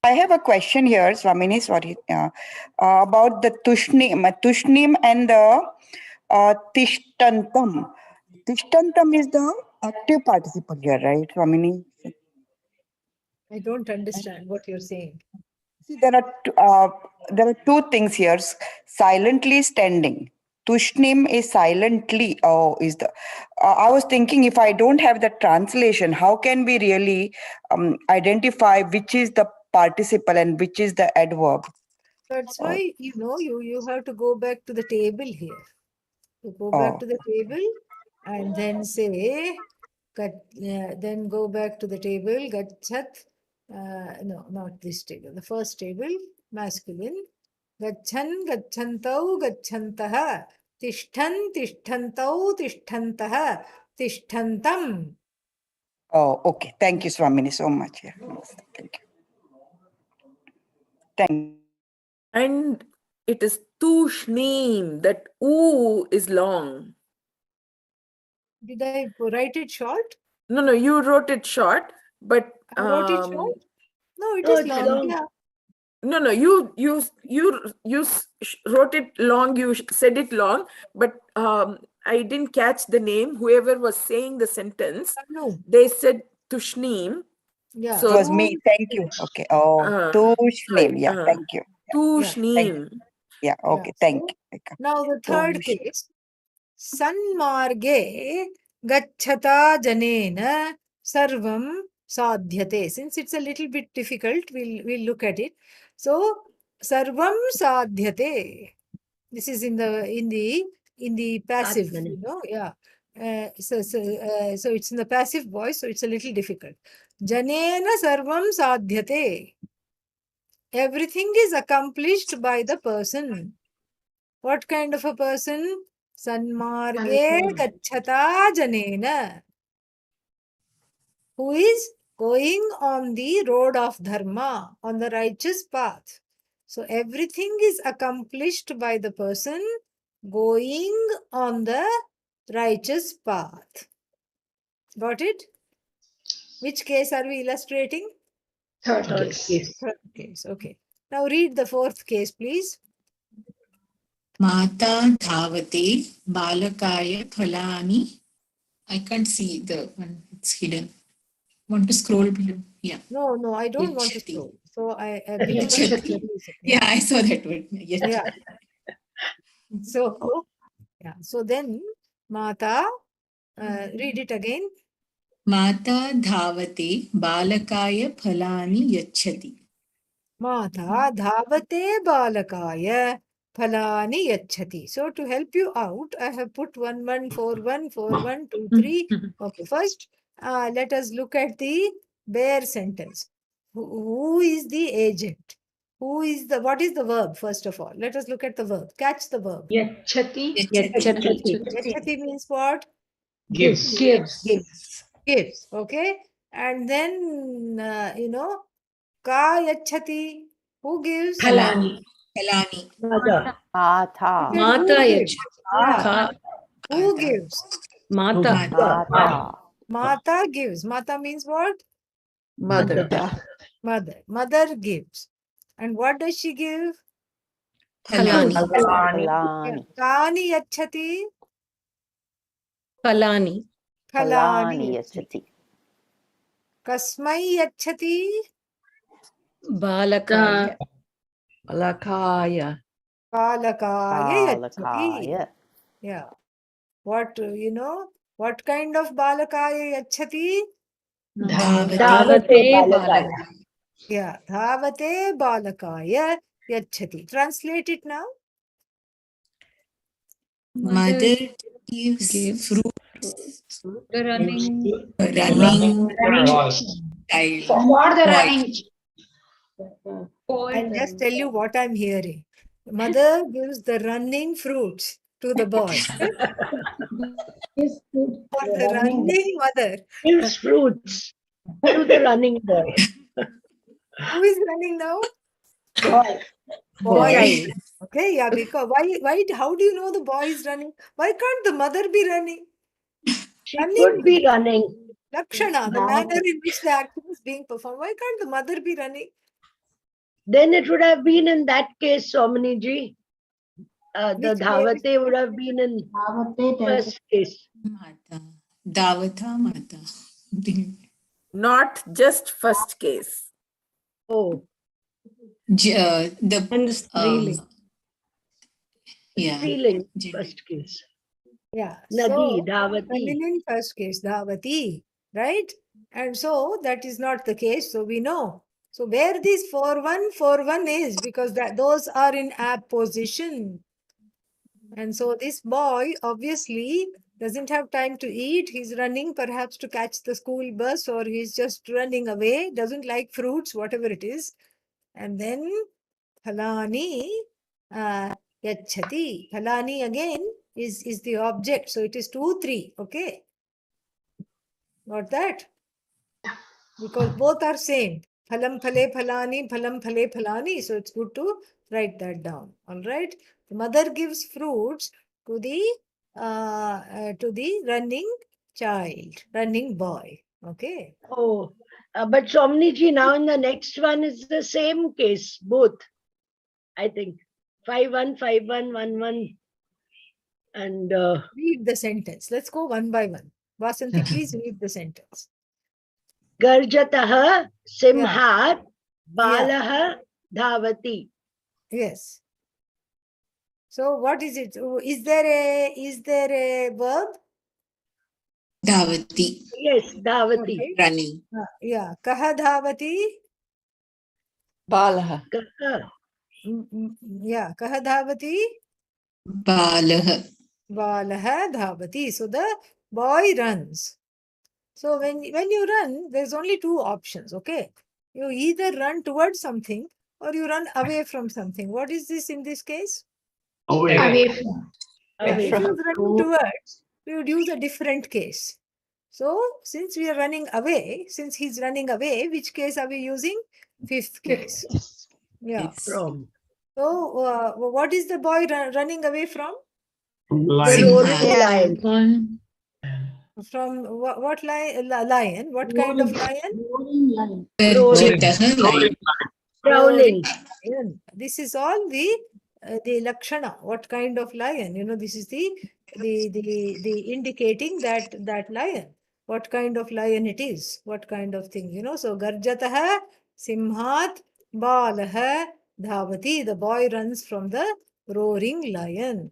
I have a question here, Swamini, sorry, about the tushnim and the tishtantam. Tishtantam is the active participle here, right, Swamini? I don't understand what you're saying. See, there are two things here. Silently standing. Tushnim is silently. I was thinking, if I don't have the translation, how can we really identify which is the participle and which is the adverb? That's why, you have to go back to the table here. You go back to the table and then say, then go back to the table, gachat. No, not this table. The first table, masculine. Gachan, gachantau, gachantaha. Tishtan, tishtantau, tishtantah. Tishtantam. Oh, okay. Thank you, Swamini, so much. Yeah. Thank you. Thank you. And it is tushnim. That oo is long. Did I write it short? No, you wrote it short, but I wrote it short? No, it No, is it's long. long. Yeah. No, you wrote it long. You said it long, but I didn't catch the name. Whoever was saying the sentence, No. they said tushnim. Yeah. It was me. Thank you. Okay. Tushnim. Yeah. Thank you. Tushnim. Yeah. Okay. Thank you. Now the third case. Sanmarge gacchata janena sarvam sadhyate. Since it's a little bit difficult, we'll look at it. So sarvam sadhyate. This is in the passive, yeah. So it's in the passive voice, so it's a little difficult. Janena sarvam sadhyate. Everything is accomplished by the person. What kind of a person? Sanmarge gacchata janena. Who is going on the road of dharma, on the righteous path. So everything is accomplished by the person going on the righteous path. Got it? Which case are we illustrating? Third case. Third case. Okay. Now read the fourth case, please. Mata dhavate balakaya phalani. I can't see the one, it's hidden. Want to scroll below? Yeah. No, I don't want to Yachati. scroll. So Yachati. Yeah, I saw that word. Yeah. So then Mata, read it again. Mata dhavate balakaya phalani yachati. Mata dhavate balakaya phalani yachati. So to help you out, I have put 1, 1, 4, 1, 4, 1, 2, 3. Okay, first let us look at the bare sentence. Who is the agent? What is the verb, first of all? Let us look at the verb. Catch the verb. Yachati. Yachati means what? Gives. Gives. Okay. And then, ka yachati. Who gives? Phalani. Mother. Ata. Mata Who gives? yachati. Yeah. Who gives? Mata. Ata. Mata gives. Mata means what? Mother. Mother. Mother gives. And what does she give? Phalani. Phalani. Kani yachati. Phalani. Phalani yachati. Kasmai yachati. Balakaya. Balakaya. Balakaya yachati. Balakaya. Yeah. What, What kind of balakaya yachati? Dhavate balakaya. Yeah, dhavate balakaya yachati. Translate it now. Mother gives Gives fruits The running. running Running. child. For the Boy. running. I'll just tell you what I'm hearing. Mother gives the running fruits to the boy. Yes, good. For the running mother. Gives fruits to the running boy. Who is running now? Boy. Boy. Child. Okay, yeah, because how do you know the boy is running? Why can't the mother be running? She Running could be running. Lakshana, the manner in which the action is being performed. Why can't the mother be running? Then it would have been in that case, Somaniji. The Which dhavate would have been in Dhavate first case. Mata. Davata Mata. Not just first case. Oh, The And the striling. yeah. feeling Gender. first case. Yeah. Nadi, So, dhavati. feminine first case, dhavati, right? And so that is not the case. So we know. So where this 4-1 is, because those are in apposition. And so this boy obviously doesn't have time to eat. He's running perhaps to catch the school bus, or he's just running away, doesn't like fruits, whatever it is. And then Phalani yachati. Phalani again is the object. So it is 2, 3. Okay. Got that? Because both are same. Phalam phale phalani, phalam phale phalani. So it's good to write that down. All right. The mother gives fruits to the running child, running boy. Okay. Oh, but Somniji, now in the next one is the same case, both. I think 5-1, 5-1, 1-1, and Read the sentence. Let's go one by one. Vasanti, please read the sentence. Garjataha simhat balaha dhavati. Yes. So what is it? Is there a verb? Davati. Yes, dhavati. Okay. Running. Yeah. Kaha dhavati? Balaha. Yeah. Kaha dhavati? Balaha. Balaha dhavati. So the boy runs. So when you run, there's only two options. Okay. You either run towards something or you run away from something. What is this in this case? Away from. If Away. it was running towards, we would use a different case. So since we are running away, since he's running away, which case are we using? Fifth case. Yeah. From So what is the boy running away from? the roaring lion. Lion. From what lion? Lion. What kind of lion? Rolling line. Garjataha lion. Growling. Lion. This is all the lakshana. What kind of lion? You know, this is the indicating that lion. What kind of lion it is? What kind of thing? You know. So garjataha simhat balaha dhavati. The boy runs from the roaring lion.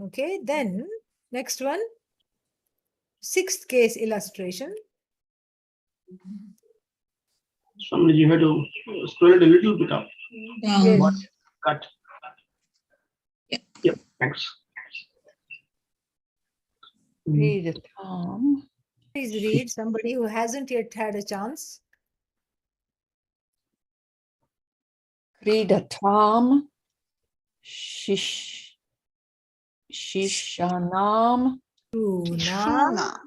Okay. Then next one. Sixth case illustration. Somebody you had to scroll it a little bit up. Yes. Cut. Yeah. Yep. Thanks. Read it, Tom. Please read. Somebody who hasn't yet had a chance. Kridatam Shishanam Shuna.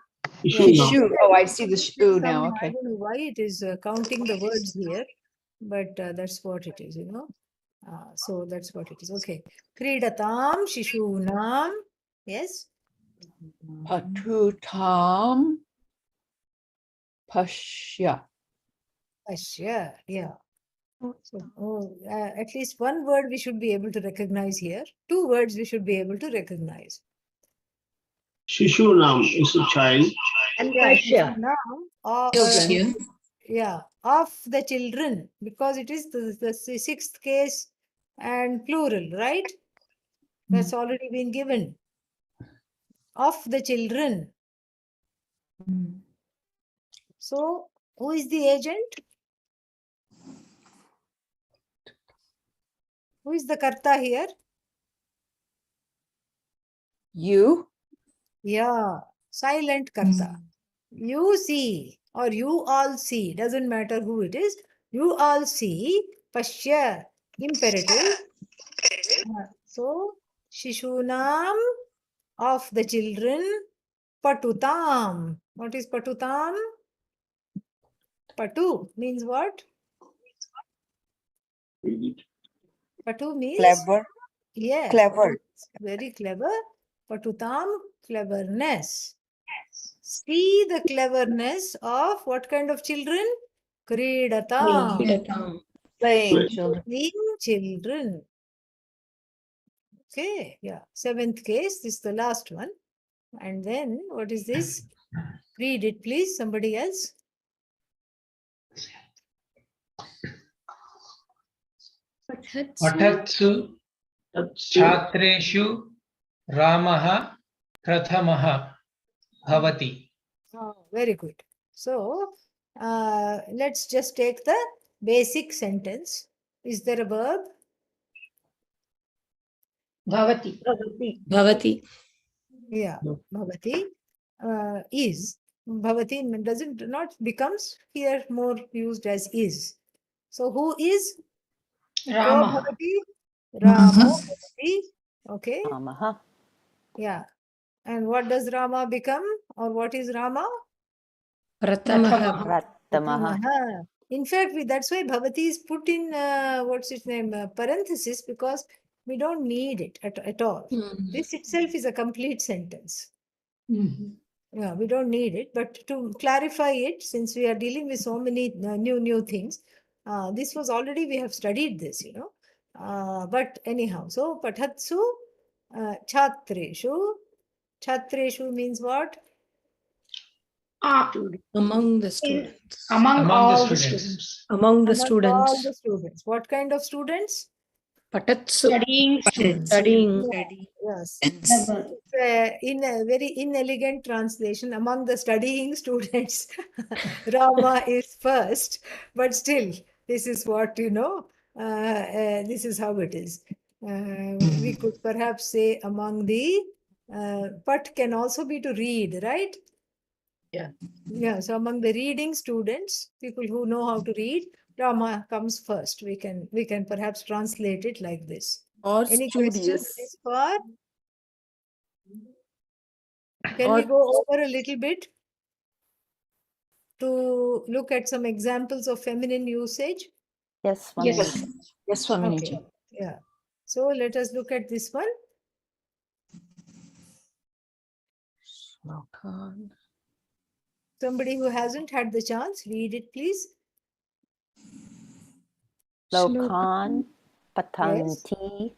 Shishu. Oh, I see the shu now. I Okay. don't know why it is counting the words here, but that's what it is, you know. So that's what it is. Okay. Kridatam Shishunam. Yes. Patutam Pashya. Ashya. Yeah. So at least one word we should be able to recognize here. Two words we should be able to recognize. Shishu Nam is a child. And Yeah. Pashya. Shishunam. Yeah, of the children, because it is the sixth case and plural, right? That's already been given. of the children. So, who is the agent? Who is the karta here? You. Yeah, silent karta. You see, or you all see, doesn't matter who it is. You all see, pashya, imperative. So, Shishunam, of the children, patutam. What is patutam? Patu means what? Patu means? Clever. Yes. Clever. Very clever. Patutam, cleverness. See the cleverness of what kind of children? Kridatam. Playing children. Playing children. Okay, yeah. Seventh case, this is the last one. And then what is this? Read it, please. Somebody else. पठत्सु छात्रेषु रामः प्रथमः भवति. Oh, very good. So, let's just take the basic sentence. Is there a verb? Bhavati. Bhavati. Yeah, bhavati is. Bhavati doesn't not becomes here more used as is. So who is? Rama. Bhavati? Ramo bhavati. Okay. Ramaha. Yeah. And what does Rama become? Or what is Rama? Pratamaha. Pratamaha. In fact, that's why Bhavati is put in what's its name? Parenthesis, because we don't need it at all. This itself is a complete sentence. Yeah, we don't need it. But to clarify it, since we are dealing with so many new things, this was already, we have studied this, you know. But anyhow, so Pathatsu Chatreshu. Chatreshu means what? Among the students. Among all the students. students. Among the Among all the students. students. What kind of students? Patatsu. Studying students. Studying. Yes. Clever. In a very inelegant translation, among the studying students, Rama is first, but still, this is what, you know, this is how it is. We could perhaps say among the, but can also be to read, right? Yeah. Yeah, so among the reading students, people who know how to read, Rama comes first. We can perhaps translate it like this. Or Any studious. questions this far? Can Or we go over a little bit to look at some examples of feminine usage? Yes, Yes. Yes, Okay. Yeah. So let us look at this one. Somebody who hasn't had the chance, read it, please. Lokan patanti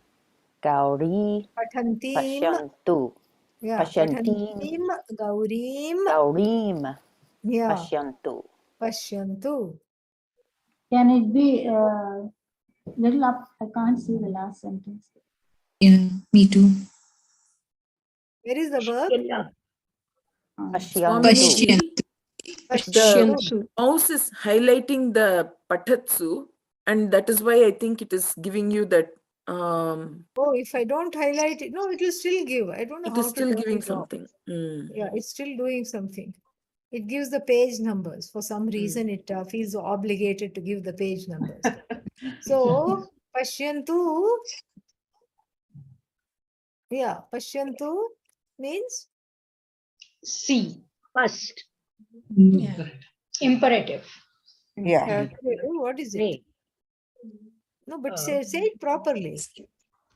gauri Pathantim. pashyantu. Yeah. Pashyantim. Pathantim Gaurim. Gaurim Yeah. pashyantu. Pashyantu. Can it be little up? I can't see the last sentence. Yeah, me too. Where is the verb? Pashyantu. The mouse is highlighting the patatsu, and that is why I think it is giving you that. Oh, if I don't highlight it, no, it will still give. I don't know It how is to still turn giving it off. something. Yeah, it's still doing something. It gives the page numbers. For some reason, it feels obligated to give the page numbers. So, Pashyantu. Yeah, Pashyantu means? See. First. Yeah. Imperative. Yeah. What is it? No, but say it properly.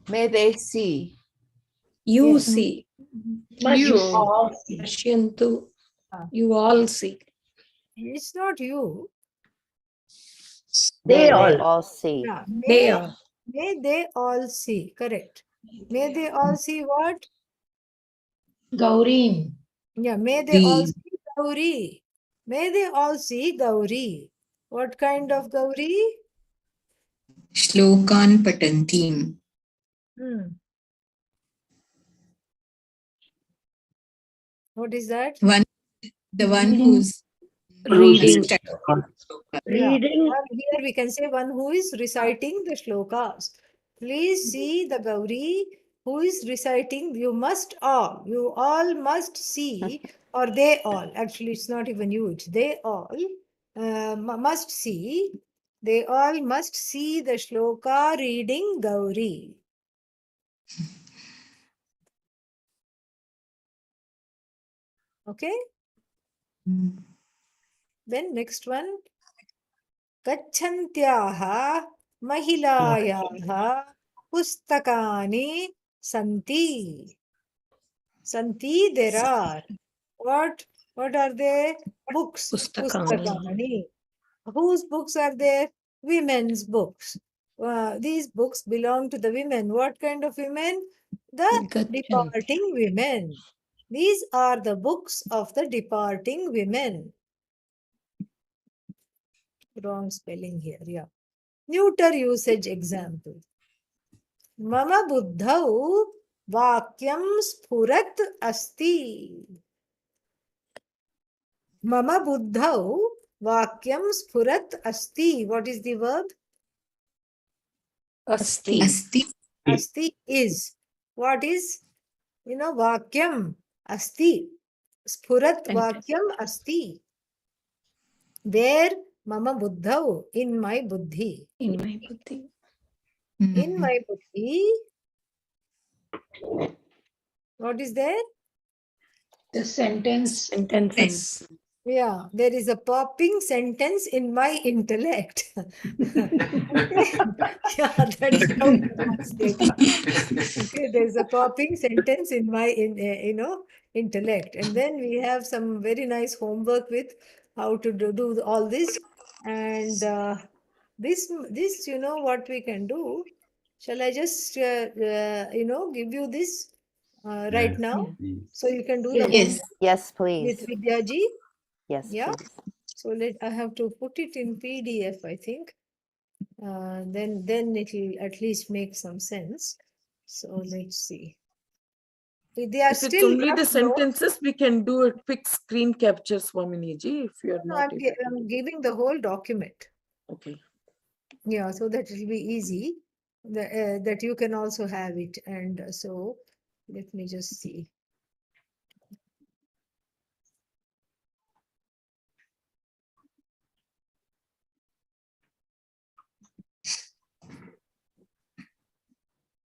May they see. You Yes. see. You You. all see. Pashyantu. You all see. It's not you. They all. all see. Yeah, They all. may they all see. Correct. May they all see what? Gaurim. Yeah, may they all The see Gauri. May they all see Gauri. What kind of Gauri? Shlokan Patantim. What is that? The one Reading. who's Reading. Reading. Here we can say one who is reciting the shlokas. Please see the Gauri who is reciting. You all must see, or they all. Actually, it's not even you. It's they all must see. They all must see the shloka reading Gauri. Okay. Then next one. Gacchantyaha mahilayaha pustakani santi. Santi, there are. What are they? Books. Pustakani. Whose books are there? Women's books. These books belong to the women. What kind of women? The departing women. These are the books of the departing women. Wrong spelling here, yeah. Neuter usage example. Mama buddhau vakyam sphurat asti. Mama buddhau vakyam sphurat asti. What is the verb? Asti. Asti is. What is? Vakyam asti. Sphurat vakyam asti. There, mama buddhau, in my buddhi. In my buddhi. In my buddhi. What is there? The sentence. Sentence. Yeah, there is a popping sentence in my intellect. Yeah, that's how we translate it. Okay, there's a popping sentence in my intellect. And then we have some very nice homework with how to do all this. And this, what we can do. Shall I just, give you this right now? So you can do the homework Yes, with please. Vidyaji. Yes, Yeah. please. So I have to put it in PDF, I think. Then it'll at least make some sense. So let's see. They are If it's still only the rough notes. sentences, we can do a quick screen capture, Swaminiji, if you're No, not I'm able to. giving the whole document. Okay. Yeah, so that will be easy. That you can also have it. And so let me just see.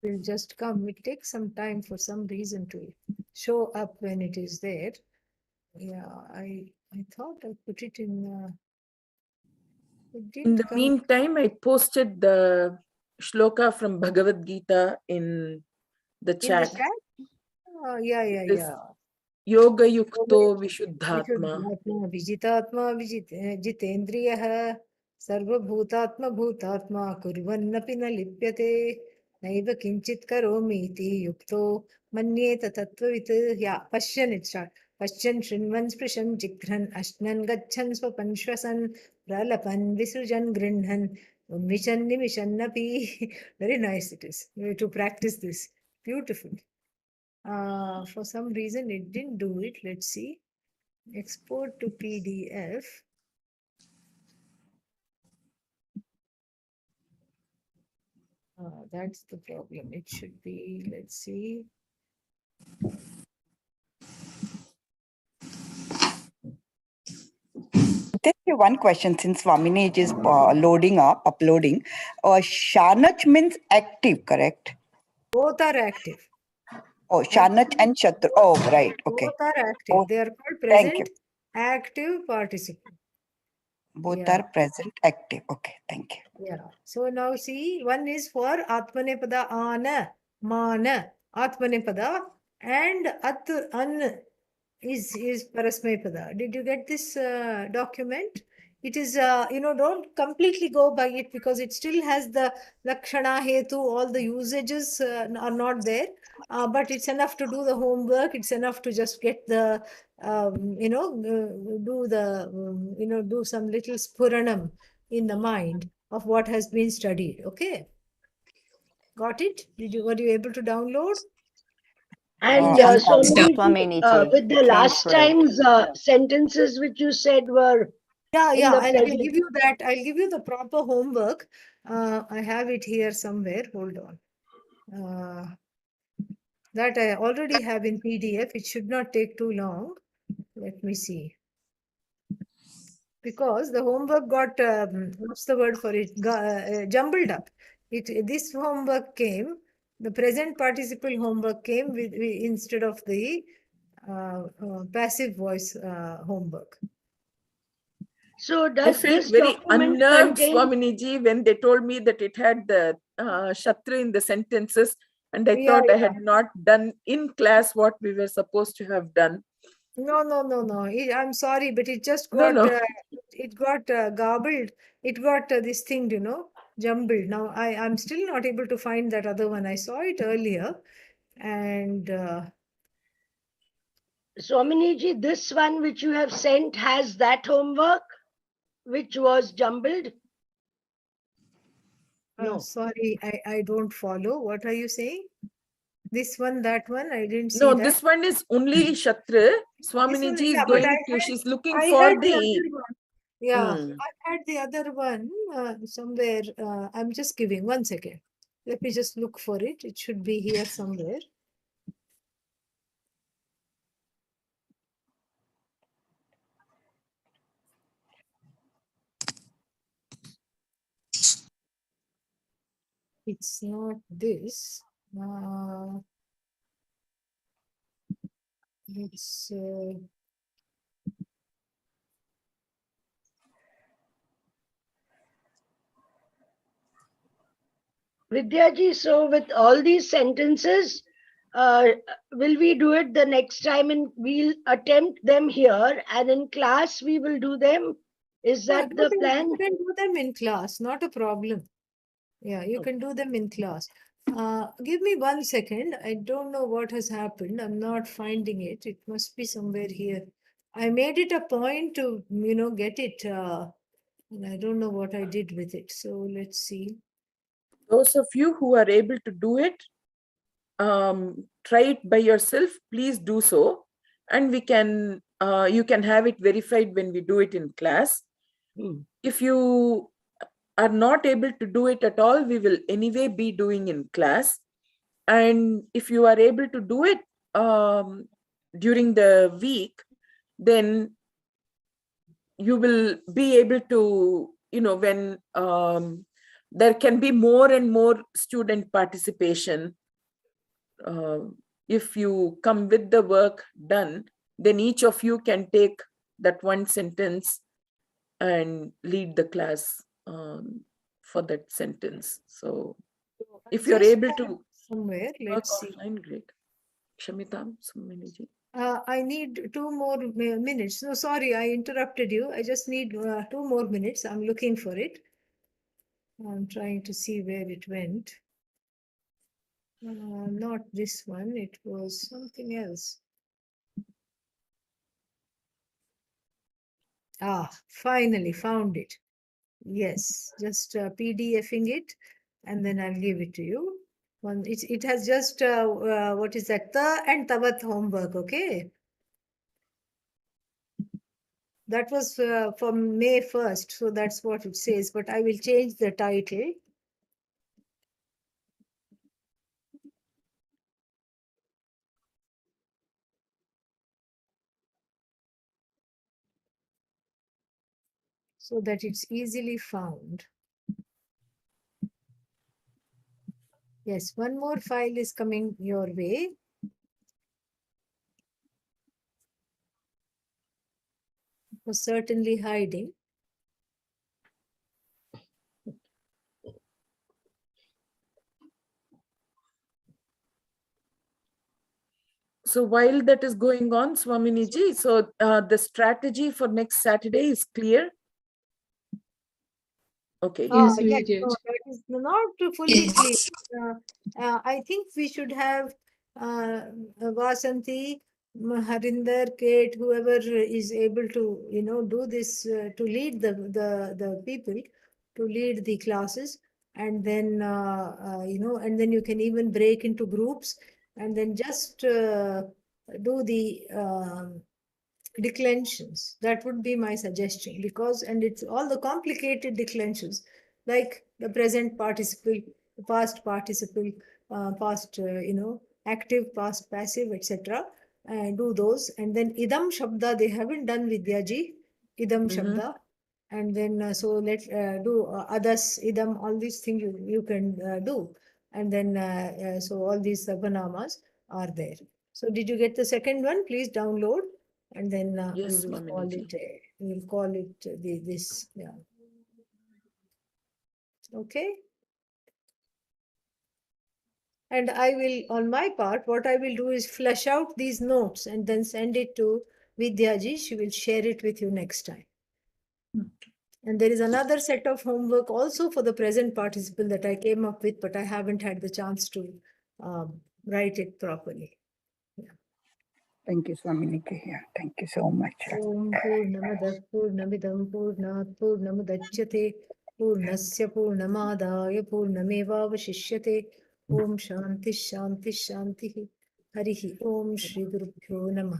Will just come. It takes some time for some reason to show up when it is there. Yeah, I thought I put it in. It In didn't the come. meantime, I posted the shloka from Bhagavad Gita in the In the chat. chat? Oh, yeah. Yoga Yukto Vishuddhatma. Vishuddhatma Vijitatma Jitendriyah Sarvabhutatma Bhutatma Kurvannapi na lipyate Naiva Kinchit Karomi iti Yukto Manyeta Tattvavit. Yeah, Pashyan it start. Pashyan Shrinvan Sprishan Jigran Ashnan Gachan Swapan Shwasan Pralapan Visrujan Grinhan Unvishan Nimishan Napi. Very nice it is. You have to practice this. Beautiful. For some reason it didn't do it. Let's see. Export to PDF. That's the problem. It should be, let's see. There is one question since Swaminiji is uploading. Shanach means active, correct? Both are active. Oh, Shanach and Shatru. Oh, right. Okay. Both are active. Oh, They are called thank you. present active participle. Both Yeah. are present active. Okay, thank you. Yeah. So now see, one is for Atmanepada Ana, Mana, Atmanepada, and At An is Parasmapada. Did you get this document? It is, don't completely go by it because it still has the Lakshana, Hetu, all the usages are not there. But it's enough to do the homework. It's enough to just get the, do some little spuranam in the mind of what has been studied. Okay. Got it? Were you able to download? And I'm so coming. Swaminiji, with the came last through. time's sentences which you said were Yeah, in yeah, the I'll present. give you that. I'll give you the proper homework. I have it here somewhere. Hold on. That I already have in PDF. It should not take too long. Let me see. Because the homework got, what's the word for it? Jumbled up. This homework came, the present participle homework came instead of the passive voice homework. So I does felt this very document unnerved, contain... Swaminiji, when they told me that it had the Shatra in the sentences, and I thought I had not done in class what we were supposed to have done. No. I'm sorry, but it just No, got, no. it got garbled. It got this thing, jumbled. Now I'm still not able to find that other one. I saw it earlier, and Swaminiji, this one which you have sent has that homework which was jumbled? No. Sorry, I don't follow. What are you saying? This one, that one, I didn't see No, that. this one is only Shatra. This one, Swaminiji is yeah, but going to, she's looking I for had the the... other one. Yeah, Hmm. I had the other one somewhere. I'm just giving 1 second. Let me just look for it. It should be here somewhere. It's not this. It's Vidyaji, so with all these sentences, will we do it the next time and we'll attempt them here and in class we will do them? Is no, that the plan? you can do them in class, not a problem. Yeah, you can do them in class. Give me 1 second. I don't know what has happened. I'm not finding it. It must be somewhere here. I made it a point to, get it. And I don't know what I did with it. So let's see. Those of you who are able to do it, try it by yourself, please do so. And we can, you can have it verified when we do it in class. If you are not able to do it at all, we will anyway be doing in class. And if you are able to do it during the week, then you will be able to, when there can be more and more student participation. If you come with the work done, then each of you can take that one sentence and lead the class for that sentence. So if you're Just able to somewhere, work let's see. offline, great. Shamitam, Sumaniji. I need 2 more minutes. No, sorry, I interrupted you. I just need 2 more minutes. I'm looking for it. I'm trying to see where it went. Not this one. It was something else. Finally found it. Yes, just PDFing it, and then I'll give it to you. It has just what is that? Ta and Tavat homework. Okay. That was from May 1st, so that's what it says. But I will change the title. So that it's easily found. Yes, one more file is coming your way. It was certainly hiding. So while that is going on, Swaminiji, so the strategy for next Saturday is clear? Okay. Yes, Yes, Vidyaji. no, that is not fully clear. I think we should have Vasanti, Harinder, Kate, whoever is able to, do this, to lead the people, to lead the classes. And then, and then you can even break into groups and then just do the declensions. That would be my suggestion, because, and it's all the complicated declensions, like the present participle, the past participle, past, active, past, passive, etc. Do those, and then idam shabda they haven't done, Vidyaji. Idam shabda, and then so let do others, idam, all these things you can do, and then so all these sarvanamas are there. So did you get the second one? Please download, and then Yes, we will call Swaminiji. it. We will call it this. Yeah. Okay. And I will, on my part, what I will do is flesh out these notes and then send it to Vidyaji. She will share it with you next time. And there is another set of homework also for the present participle that I came up with, but I haven't had the chance to write it properly. Thank you, Swaminiji. Yeah, thank you so much. Om Purnamada Purnamidam Purnat Purnamudachyate Purnasya Purnamadaya Purnamevavashishyate. Om Shanti Shanti Shanti. Harihi Om Shri Gurubhyo Namaha.